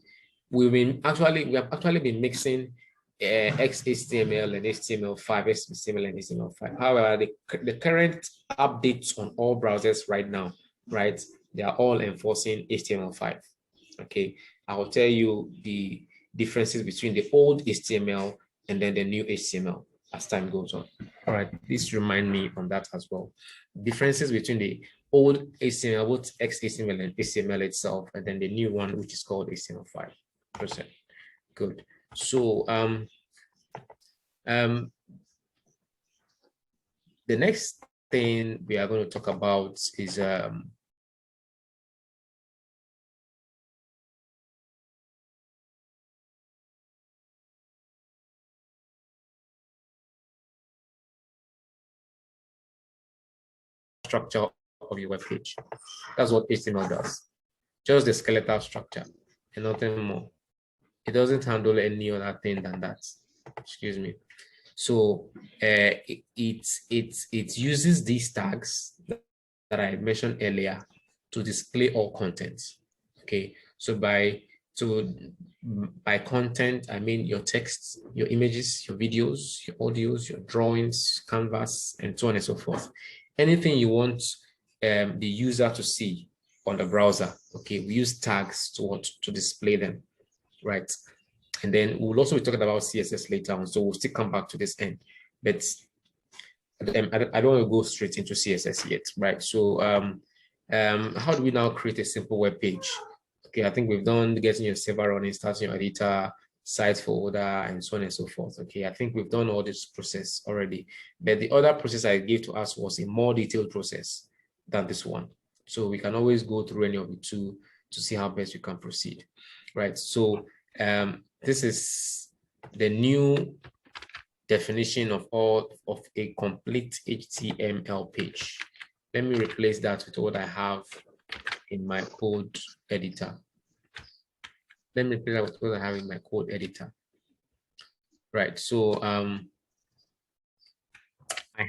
have actually been mixing XHTML and HTML5, HTML and HTML5. However, the current updates on all browsers right now, right, they are all enforcing HTML5. Okay, I will tell you the differences between the old HTML and then the new HTML as time goes on. All right, please remind me on that as well. Differences between the old HTML, both XHTML and HTML itself, and then the new one, which is called HTML5. Good. So the next thing we are going to talk about is structure of your web page. That's what HTML does. Just the skeletal structure and nothing more. It doesn't handle any other thing than that. Excuse me. So it uses these tags that I mentioned earlier to display all content. Okay, so by content, I mean your text, your images, your videos, your audios, your drawings, canvas, and so on and so forth. Anything you want the user to see on the browser, okay, we use tags to display them, right? And then we'll also be talking about CSS later on, so we'll still come back to this end. But I don't want to go straight into CSS yet, right? So how do we now create a simple web page? Okay, I think we've done getting your server running, starting your editor, site folder, and so on and so forth. Okay, I think we've done all this process already. But the other process I gave to us was a more detailed process than this one. So we can always go through any of the two to see how best we can proceed, right? So this is the new definition of a complete HTML page. Let me replace that with what I have in my code editor. Let me replace that with what I have in my code editor. Right, so I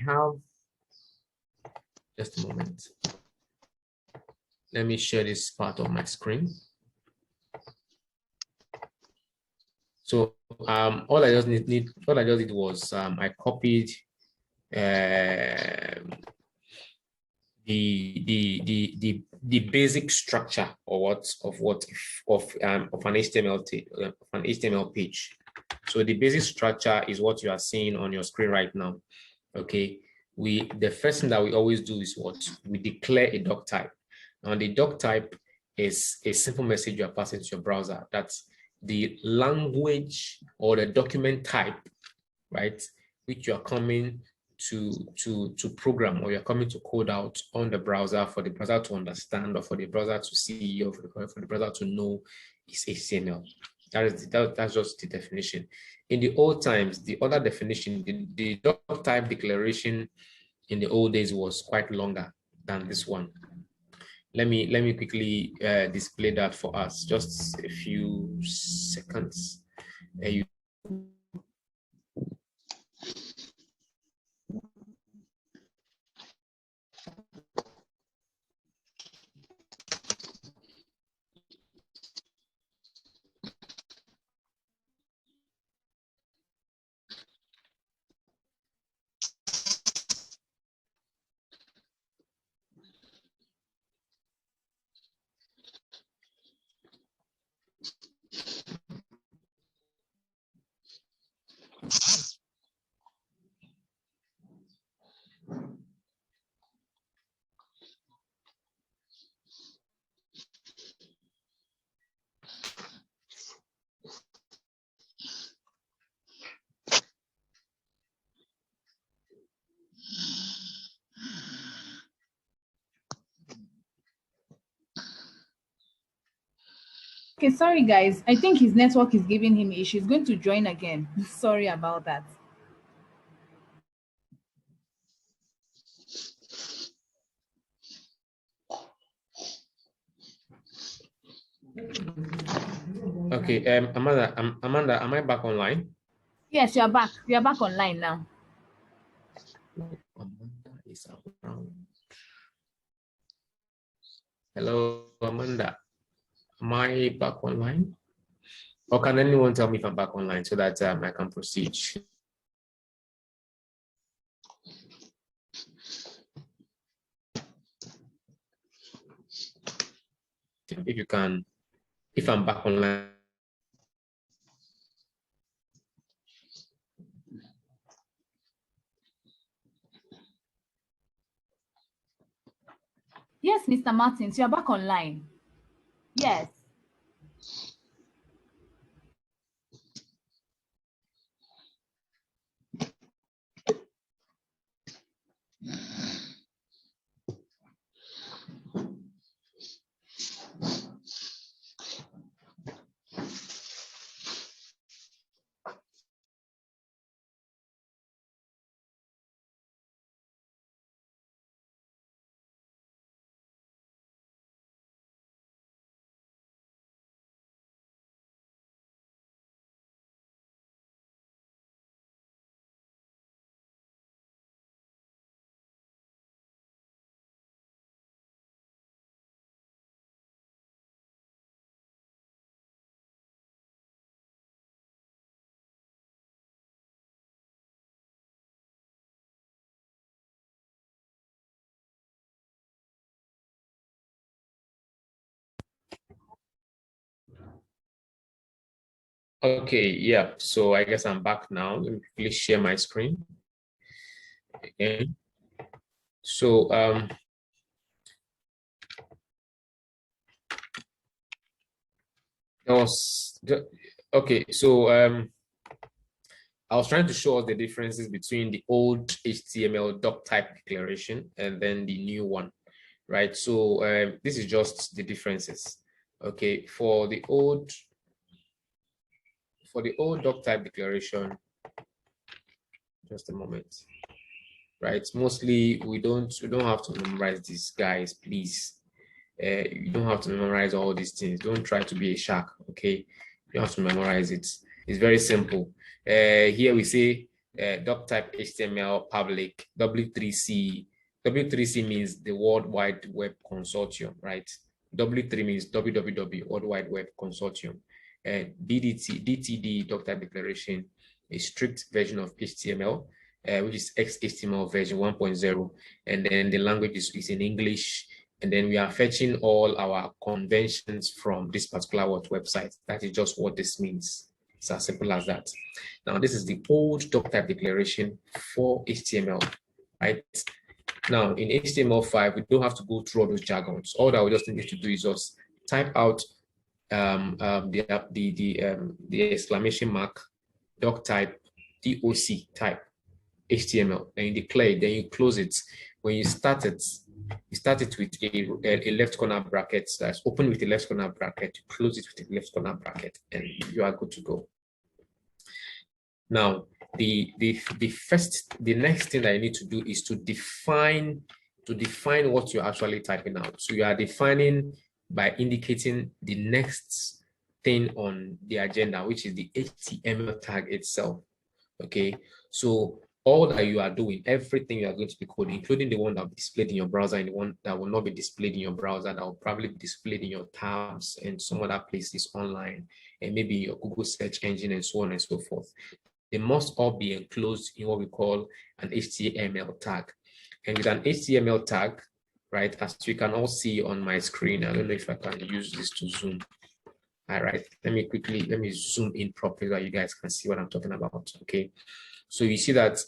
have, just a moment. Let me share this part of my screen. So all I just did was I copied the basic structure of an HTML page. So the basic structure is what you are seeing on your screen right now. Okay, the first thing that we always do is what we declare a doc type. Now the doc type is a simple message you are passing to your browser. That's the language or the document type, right, which you are coming to program, or you're coming to code out on the browser for the browser to understand, or for the browser to see, or for the browser to know is HTML. That's just the definition. In the old times, the other definition, the doc type declaration in the old days was quite longer than this one. Let me quickly display that for us. Just a few seconds. Okay, sorry guys. I think his network is giving him issues. He's going to join again. Sorry about that. Okay, Amanda, am I back online? Yes, you are back. You are back online now. Amanda is around. Hello, Amanda. Am I back online? Or can anyone tell me if I'm back online so that I can proceed? If you can, if I'm back online. Yes, Mr. Martins, you are back online. Yes. Okay, yeah. So I guess I'm back now. Let me quickly share my screen. Okay. So okay. So I was trying to show us the differences between the old HTML doc type declaration and then the new one, right? So this is just the differences. Okay, for the old doc type declaration, just a moment, right? Mostly we don't have to memorize these guys, please. You don't have to memorize all these things. Don't try to be a shark, okay? You have to memorize it. It's very simple. Here we say doc type HTML public W3C. W3C means the World Wide Web Consortium, right? W3 means www, World Wide Web Consortium. DTD, doc type declaration, a strict version of HTML, which is XHTML version 1.0, and then the language is in English. And then we are fetching all our conventions from this particular website. That is just what this means. It's as simple as that. Now, this is the old doc type declaration for HTML, right? Now, in HTML5, we don't have to go through all those jargons. All that we just need to do is just type out the exclamation mark, doc type, DOC type, HTML, and you declare it, then you close it. When you start it, You start it with a left corner bracket. That's open with the left corner bracket. You close it with the left corner bracket, and you are good to go. Now, the next thing that you need to do is to define what you're actually typing out. So you are defining by indicating the next thing on the agenda, which is the HTML tag itself. Okay, so all that you are doing, everything you are going to be coding, including the one that will be displayed in your browser and the one that will not be displayed in your browser, that will probably be displayed in your tabs and some other places online, and maybe your Google search engine and so on and so forth. They must all be enclosed in what we call an HTML tag. And with an HTML tag, right, as you can all see on my screen, I don't know if I can use this to zoom. All right, let me zoom in properly so you guys can see what I'm talking about. Okay, so you see that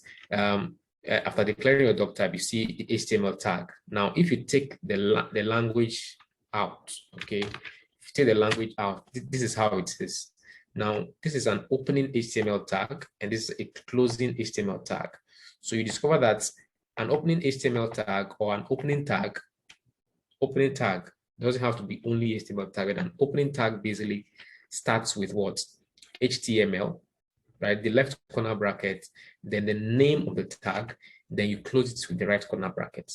after declaring your doc type, you see the HTML tag. Now, if you take the language out, okay, if you take the language out, this is how it is. Now, this is an opening HTML tag, and this is a closing HTML tag. So you discover that an opening HTML tag or an opening tag doesn't have to be only HTML tag. An opening tag basically starts with what? HTML, right? The left corner bracket, then the name of the tag, then you close it with the right corner bracket.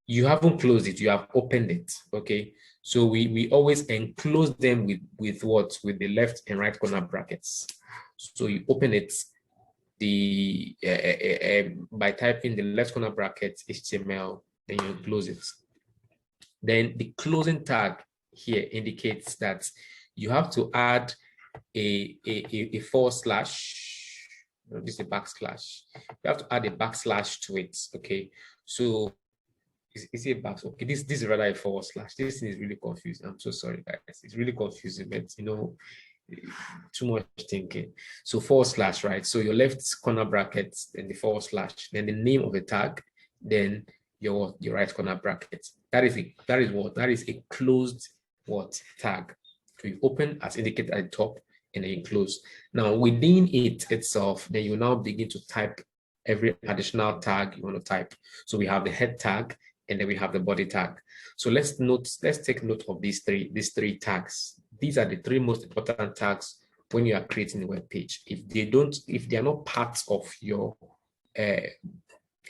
You haven't closed it, you have opened it, okay? So we always enclose them with what? With the left and right corner brackets. So you open it by typing the left corner bracket HTML, then you close it. Then the closing tag here indicates that you have to add a forward slash. No, this is a backslash. You have to add a backslash to it, okay? So is it a back? Okay, this is rather a forward slash. This is really confusing. I'm so sorry, guys. It's really confusing, but you know, too much thinking. So forward slash, right? So your left corner bracket, then the forward slash, then the name of the tag, then your right corner bracket. That is a closed what tag. So you open as indicated at the top, and then you close. Now within it itself, then you now begin to type every additional tag you want to type. So we have the head tag, and then we have the body tag. So let's take note of these three tags. These are the three most important tags when you are creating a web page. If they are not part of your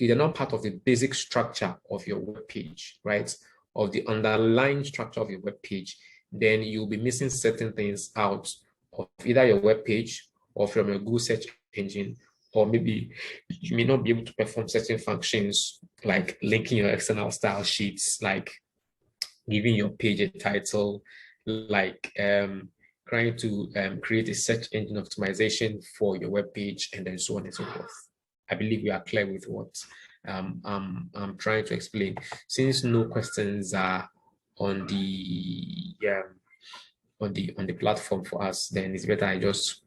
if they're not part of the basic structure of your web page, right? Of the underlying structure of your web page, then you'll be missing certain things out of either your web page or from your Google search engine, or maybe you may not be able to perform certain functions like linking your external style sheets, like giving your page a title, like trying to create a search engine optimization for your web page, and then so on and so forth. I believe we are clear with what I'm trying to explain. Since no questions are on the platform for us, then it's better I just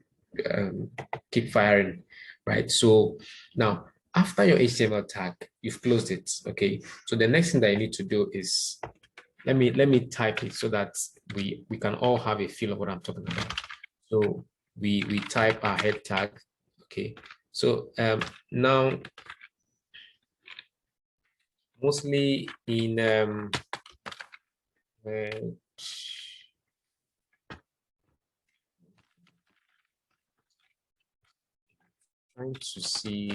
keep firing, right? So now, after your HTML tag, you've closed it, okay? So the next thing that you need to do is, let me type it so that we can all have a feel of what I'm talking about. So we type our head tag, okay? So now, mostly in trying to see,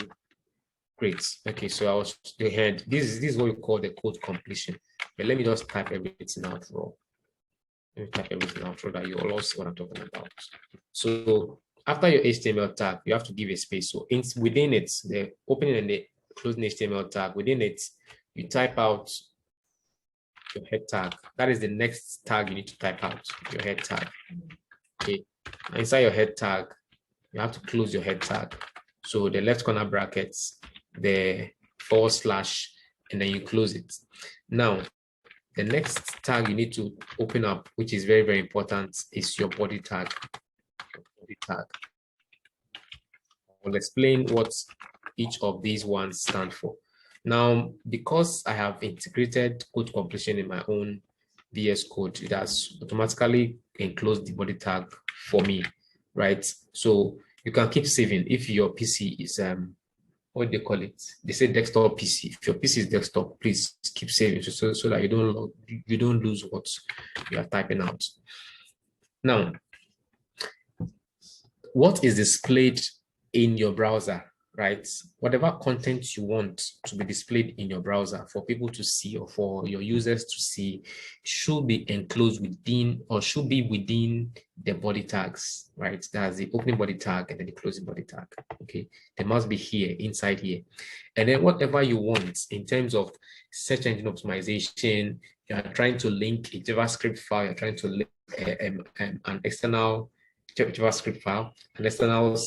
great. Okay, so I was the head. This is what we call the code completion. But let me just type everything out raw. Let me type everything out raw that you all see what I'm talking about. So after your HTML tag, you have to give a space. So within it, the opening and the closing HTML tag, within it, you type out your head tag. That is the next tag you need to type out, your head tag. Okay. Inside your head tag, you have to close your head tag. So the left corner brackets, the forward slash, and then you close it. Now, the next tag you need to open up, which is very, very important, is your body tag. I'll explain what each of these ones stand for. Now, because I have integrated code completion in my own VS Code, it has automatically enclosed the body tag for me, right? So you can keep saving if your PC is what do they call it? They say desktop PC. If your PC is desktop, please keep saving so that you don't lose what you are typing out. Now, what is displayed in your browser, right? Whatever content you want to be displayed in your browser for people to see or for your users to see should be enclosed within or should be within the body tags, right? That's the opening body tag and then the closing body tag, okay? They must be here, inside here. And then whatever you want in terms of search engine optimization, you are trying to link a JavaScript file, you're trying to link an external JavaScript file, an external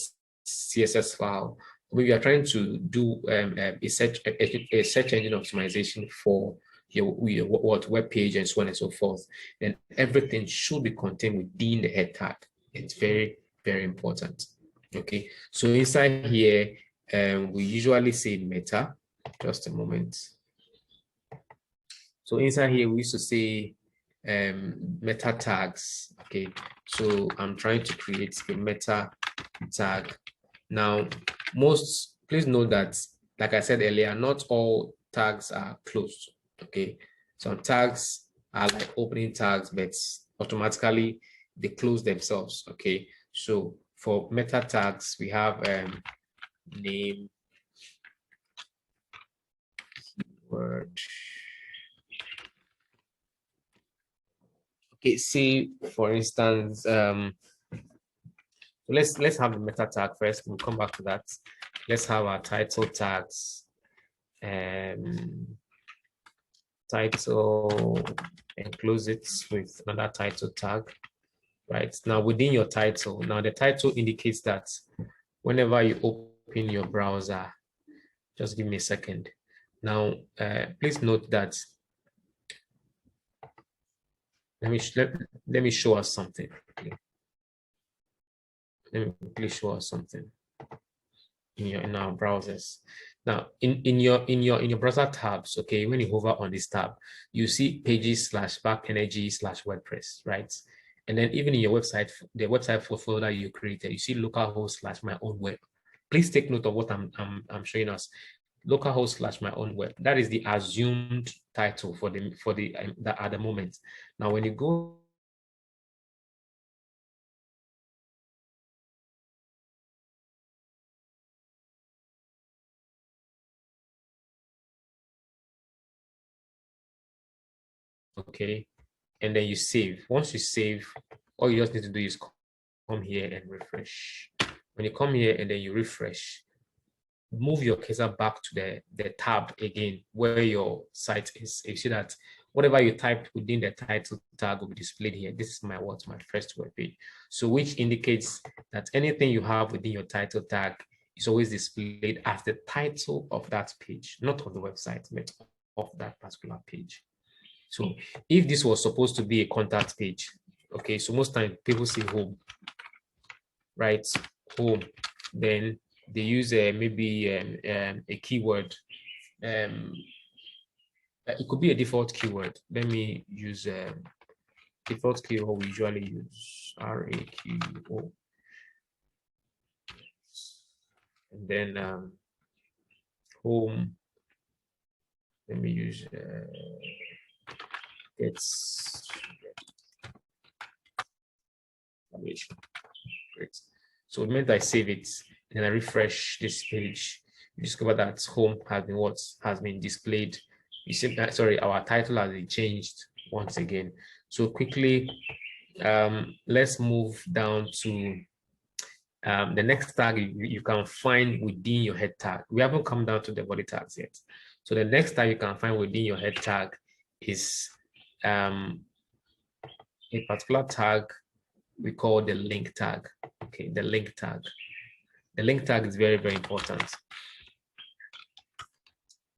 CSS file. We are trying to do a search engine optimization for your web page and so on and so forth. Then everything should be contained within the head tag. It's very, very important. Okay, so inside here, we usually say meta. Just a moment. So inside here, we used to say meta tags. Okay, so I'm trying to create a meta tag. Now, please note that, like I said earlier, not all tags are closed. Okay, some tags are like opening tags, but automatically they close themselves. Okay, so for meta tags, we have name, word. Okay, see, for instance, let's have the meta tag first. We'll come back to that. Let's have our title tags. Title, enclose it with another title tag. Right now, within your title, now the title indicates that whenever you open your browser, just give me a second. Now, please note that. Let me show us something. Let me quickly show us something in our browsers. Now, in your browser tabs, okay, when you hover on this tab, you see pages/backenergy/WordPress, right? And then even in your website, the website folder you created, you see localhost/my-own-web. Please take note of what I'm showing us. Localhost/my-own-web. That is the assumed title for the at the moment. Now, when you go okay, and then you save. Once you save, all you just need to do is come here and refresh. When you come here and then you refresh, move your cursor back to the tab again where your site is. You see that whatever you typed within the title tag will be displayed here. This is my first web page. So which indicates that anything you have within your title tag is always displayed as the title of that page, not of the website, but of that particular page. So if this was supposed to be a contact page, okay, so most times people say home, right? Home, then they use maybe a keyword. It could be a default keyword. Let me use default keyword we usually use, RAQO. And then home, let me use gets great. So the moment I save it and I refresh this page, you discover that home has been displayed. You see that, sorry, our title has been changed once again. So quickly, let's move down to the next tag you can find within your head tag. We haven't come down to the body tags yet. So the next tag you can find within your head tag is a particular tag we call the link tag. Okay, the link tag. The link tag is very, very important.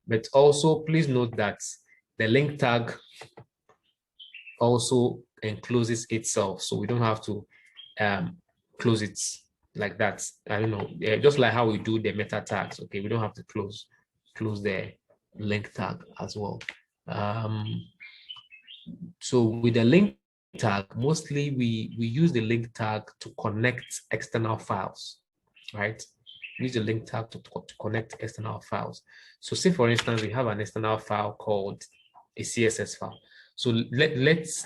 But also, please note that the link tag also encloses itself, so we don't have to close it like that. I don't know, just like how we do the meta tags. Okay, we don't have to close the link tag as well. So with the link tag, mostly we use the link tag to connect external files, right? use the link tag to connect external files. So say for instance, we have an external file called a CSS file. So let's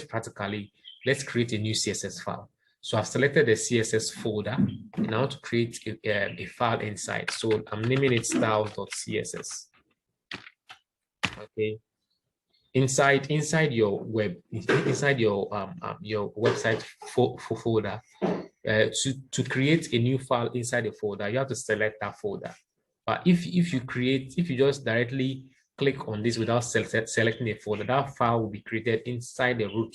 practically, let's create a new CSS file. So I've selected the CSS folder and now to create a file inside. So I'm naming it styles.css. Okay. Inside your website folder, to create a new file inside the folder, you have to select that folder. But if you just directly click on this without selecting a folder, that file will be created inside the root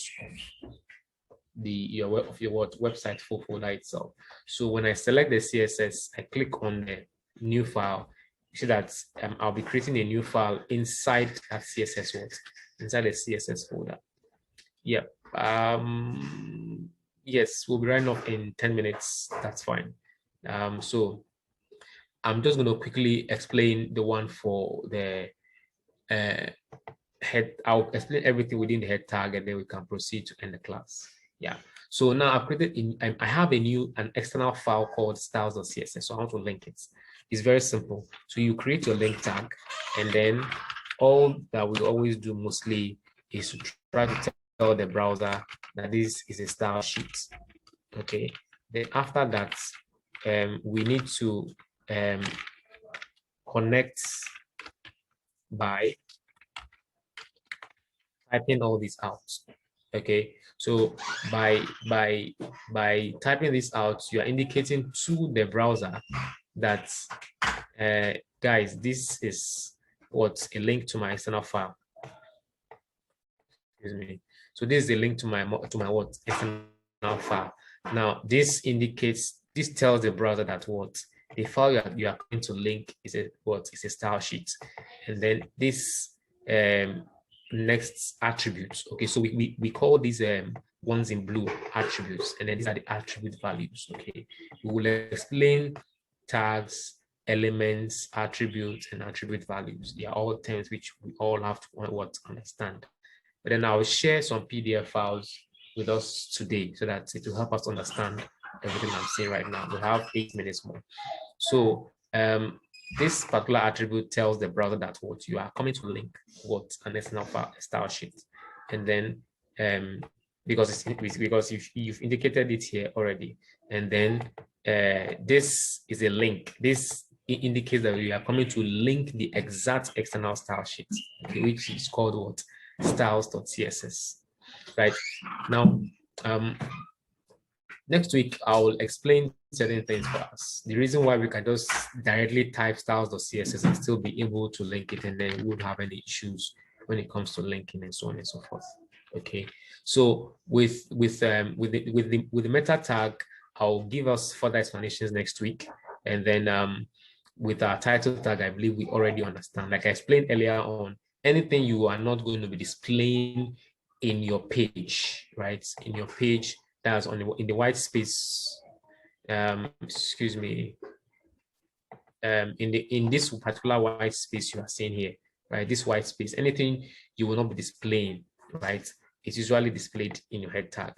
of your website folder itself. So when I select the CSS, I click on the new file. You see that I'll be creating a new file inside that CSS inside the CSS folder. Yep. Yes, we'll be running off in 10 minutes. That's fine. So I'm just going to quickly explain the one for the head. I'll explain everything within the head tag, and then we can proceed to end the class. Yeah. So now I've created I have an external file called styles.css. So I want to link it. It's very simple. So you create your link tag, and then all that we always do mostly is to try to tell the browser that this is a style sheet. Okay. Then after that, we need to connect by typing all this out. Okay, so by typing this out, you are indicating to the browser that guys, this is what's a link to my external file. Excuse me. So this is a link to my what external file. Now this tells the browser that what the file you are going to link is a style sheet, and then this next attributes. Okay, so we call these ones in blue attributes, and then these are the attribute values. Okay, we will explain tags, elements, attributes, and attribute values. They are all terms which we all have to understand. But then I'll share some PDF files with us today so that it will help us understand everything I'm saying right now. We have 8 minutes more. So this particular attribute tells the browser that what you are coming to link an external file style sheet, and then because you've indicated it here already, and then this is a link. This indicates that we are coming to link the exact external style sheet, okay, which is called what? Styles.css. Right now, next week I will explain certain things for us. The reason why we can just directly type styles.css and still be able to link it, and then we won't have any issues when it comes to linking and so on and so forth. Okay, so with the meta tag, I'll give us further explanations next week, and then with our title tag, I believe we already understand. Like I explained earlier on, anything you are not going to be displaying in your page, right? In your page, that's in the white space. Excuse me. In this particular white space you are seeing here, right? This white space, anything you will not be displaying, right? It's usually displayed in your head tag.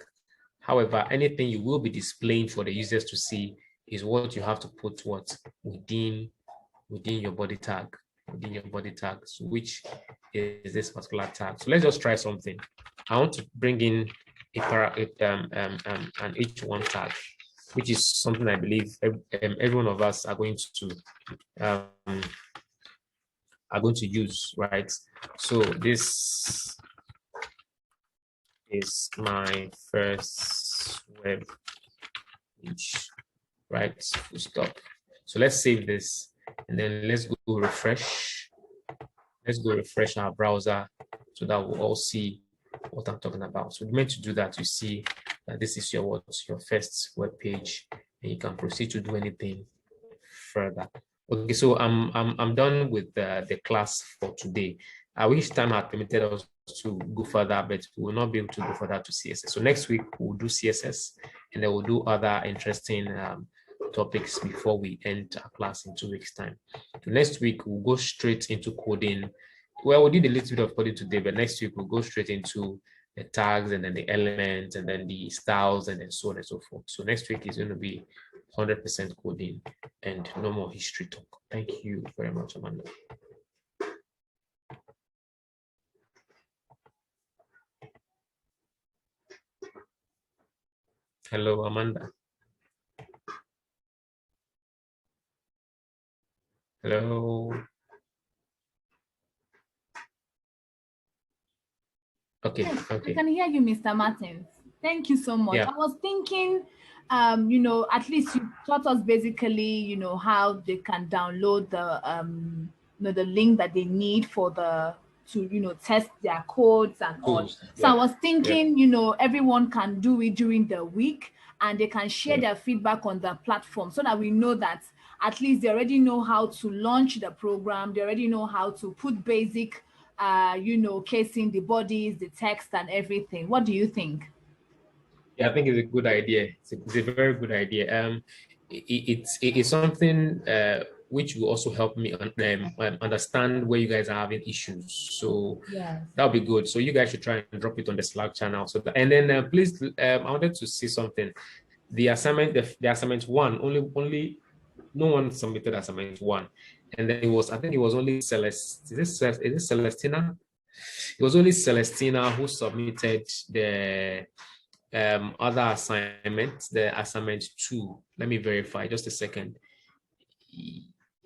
However, anything you will be displaying for the users to see is what you have to put within your body tag, so which is this particular tag. So let's just try something. I want to bring in an H1 tag, which is something I believe every one of us are going to use, right? So this is my first web page, right? Full stop. So let's save this, and then let's go refresh. Let's go refresh our browser so that we'll all see what I'm talking about. So we're meant to do that. You see that this is your first web page, and you can proceed to do anything further. Okay, so I'm done with the class for today. I wish time had permitted us to go further, but we will not be able to go further to CSS. So next week we'll do CSS, and then we'll do other interesting topics before we end our class in 2 weeks' time. So next week we'll go straight into coding. Well, we did a little bit of coding today, but next week we'll go straight into the tags, and then the elements, and then the styles, and then so on and so forth. So next week is going to be 100% coding and no more history talk. Thank you very much, Amanda. Hello, Amanda. Hello. Okay, Yes, okay. I can hear you, Mr. Martins. Thank you so much. Yeah. I was thinking, at least you taught us basically, how they can download the link that they need for to test their codes and all. Tools. So I Yeah. was Yeah. thinking, everyone can do it during the week and they can share Yeah. their feedback on the platform so that we know that at least they already know how to launch the program. They already know how to put basic casing the bodies, the text, and everything. What do you think? Yeah, I think it's a good idea. It's a very good idea. It's something which will also help me understand where you guys are having issues. So Yes. that'll be good. So you guys should try and drop it on the Slack channel. So and then please, I wanted to see something. The assignment, the assignment one, only no one submitted assignment one, and then I think it was only Celeste. Is it Celestina? It was only Celestina who submitted the other assignment, the assignment two. Let me verify just a second.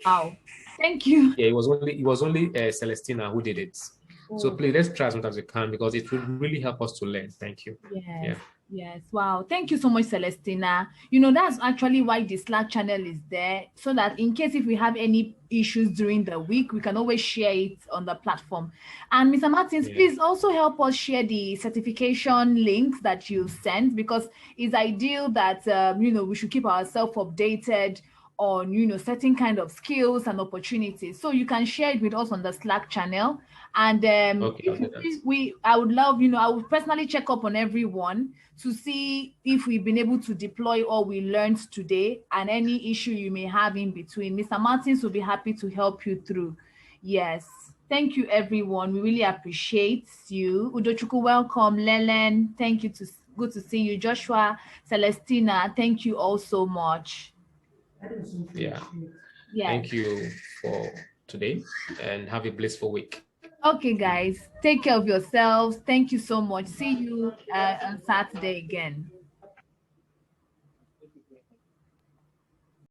Wow. Thank you. Yeah, it was only Celestina who did it. So Oh, please let's try as much as we can because it will really help us to learn. Thank you. yes. Yeah. Yes. Wow. Thank you so much, Celestina. That's actually why the Slack channel is there, so that in case if we have any issues during the week, we can always share it on the platform. And Mr. Martins, Yeah. please also help us share the certification links that you sent, because it's ideal that we should keep ourselves updated on certain kind of skills and opportunities. So you can share it with us on the Slack channel. And Okay, I'll do that. I would love, I would personally check up on everyone to see if we've been able to deploy all we learned today and any issue you may have in between. Mr. Martins will be happy to help you through. Yes. Thank you, everyone. We really appreciate you. Udochukwu, welcome. Lelen, thank you. Good to see you. Joshua, Celestina, thank you all so much. Yeah. Yes. Thank you for today and have a blissful week. Okay, guys, take care of yourselves. Thank you so much. See you on Saturday again.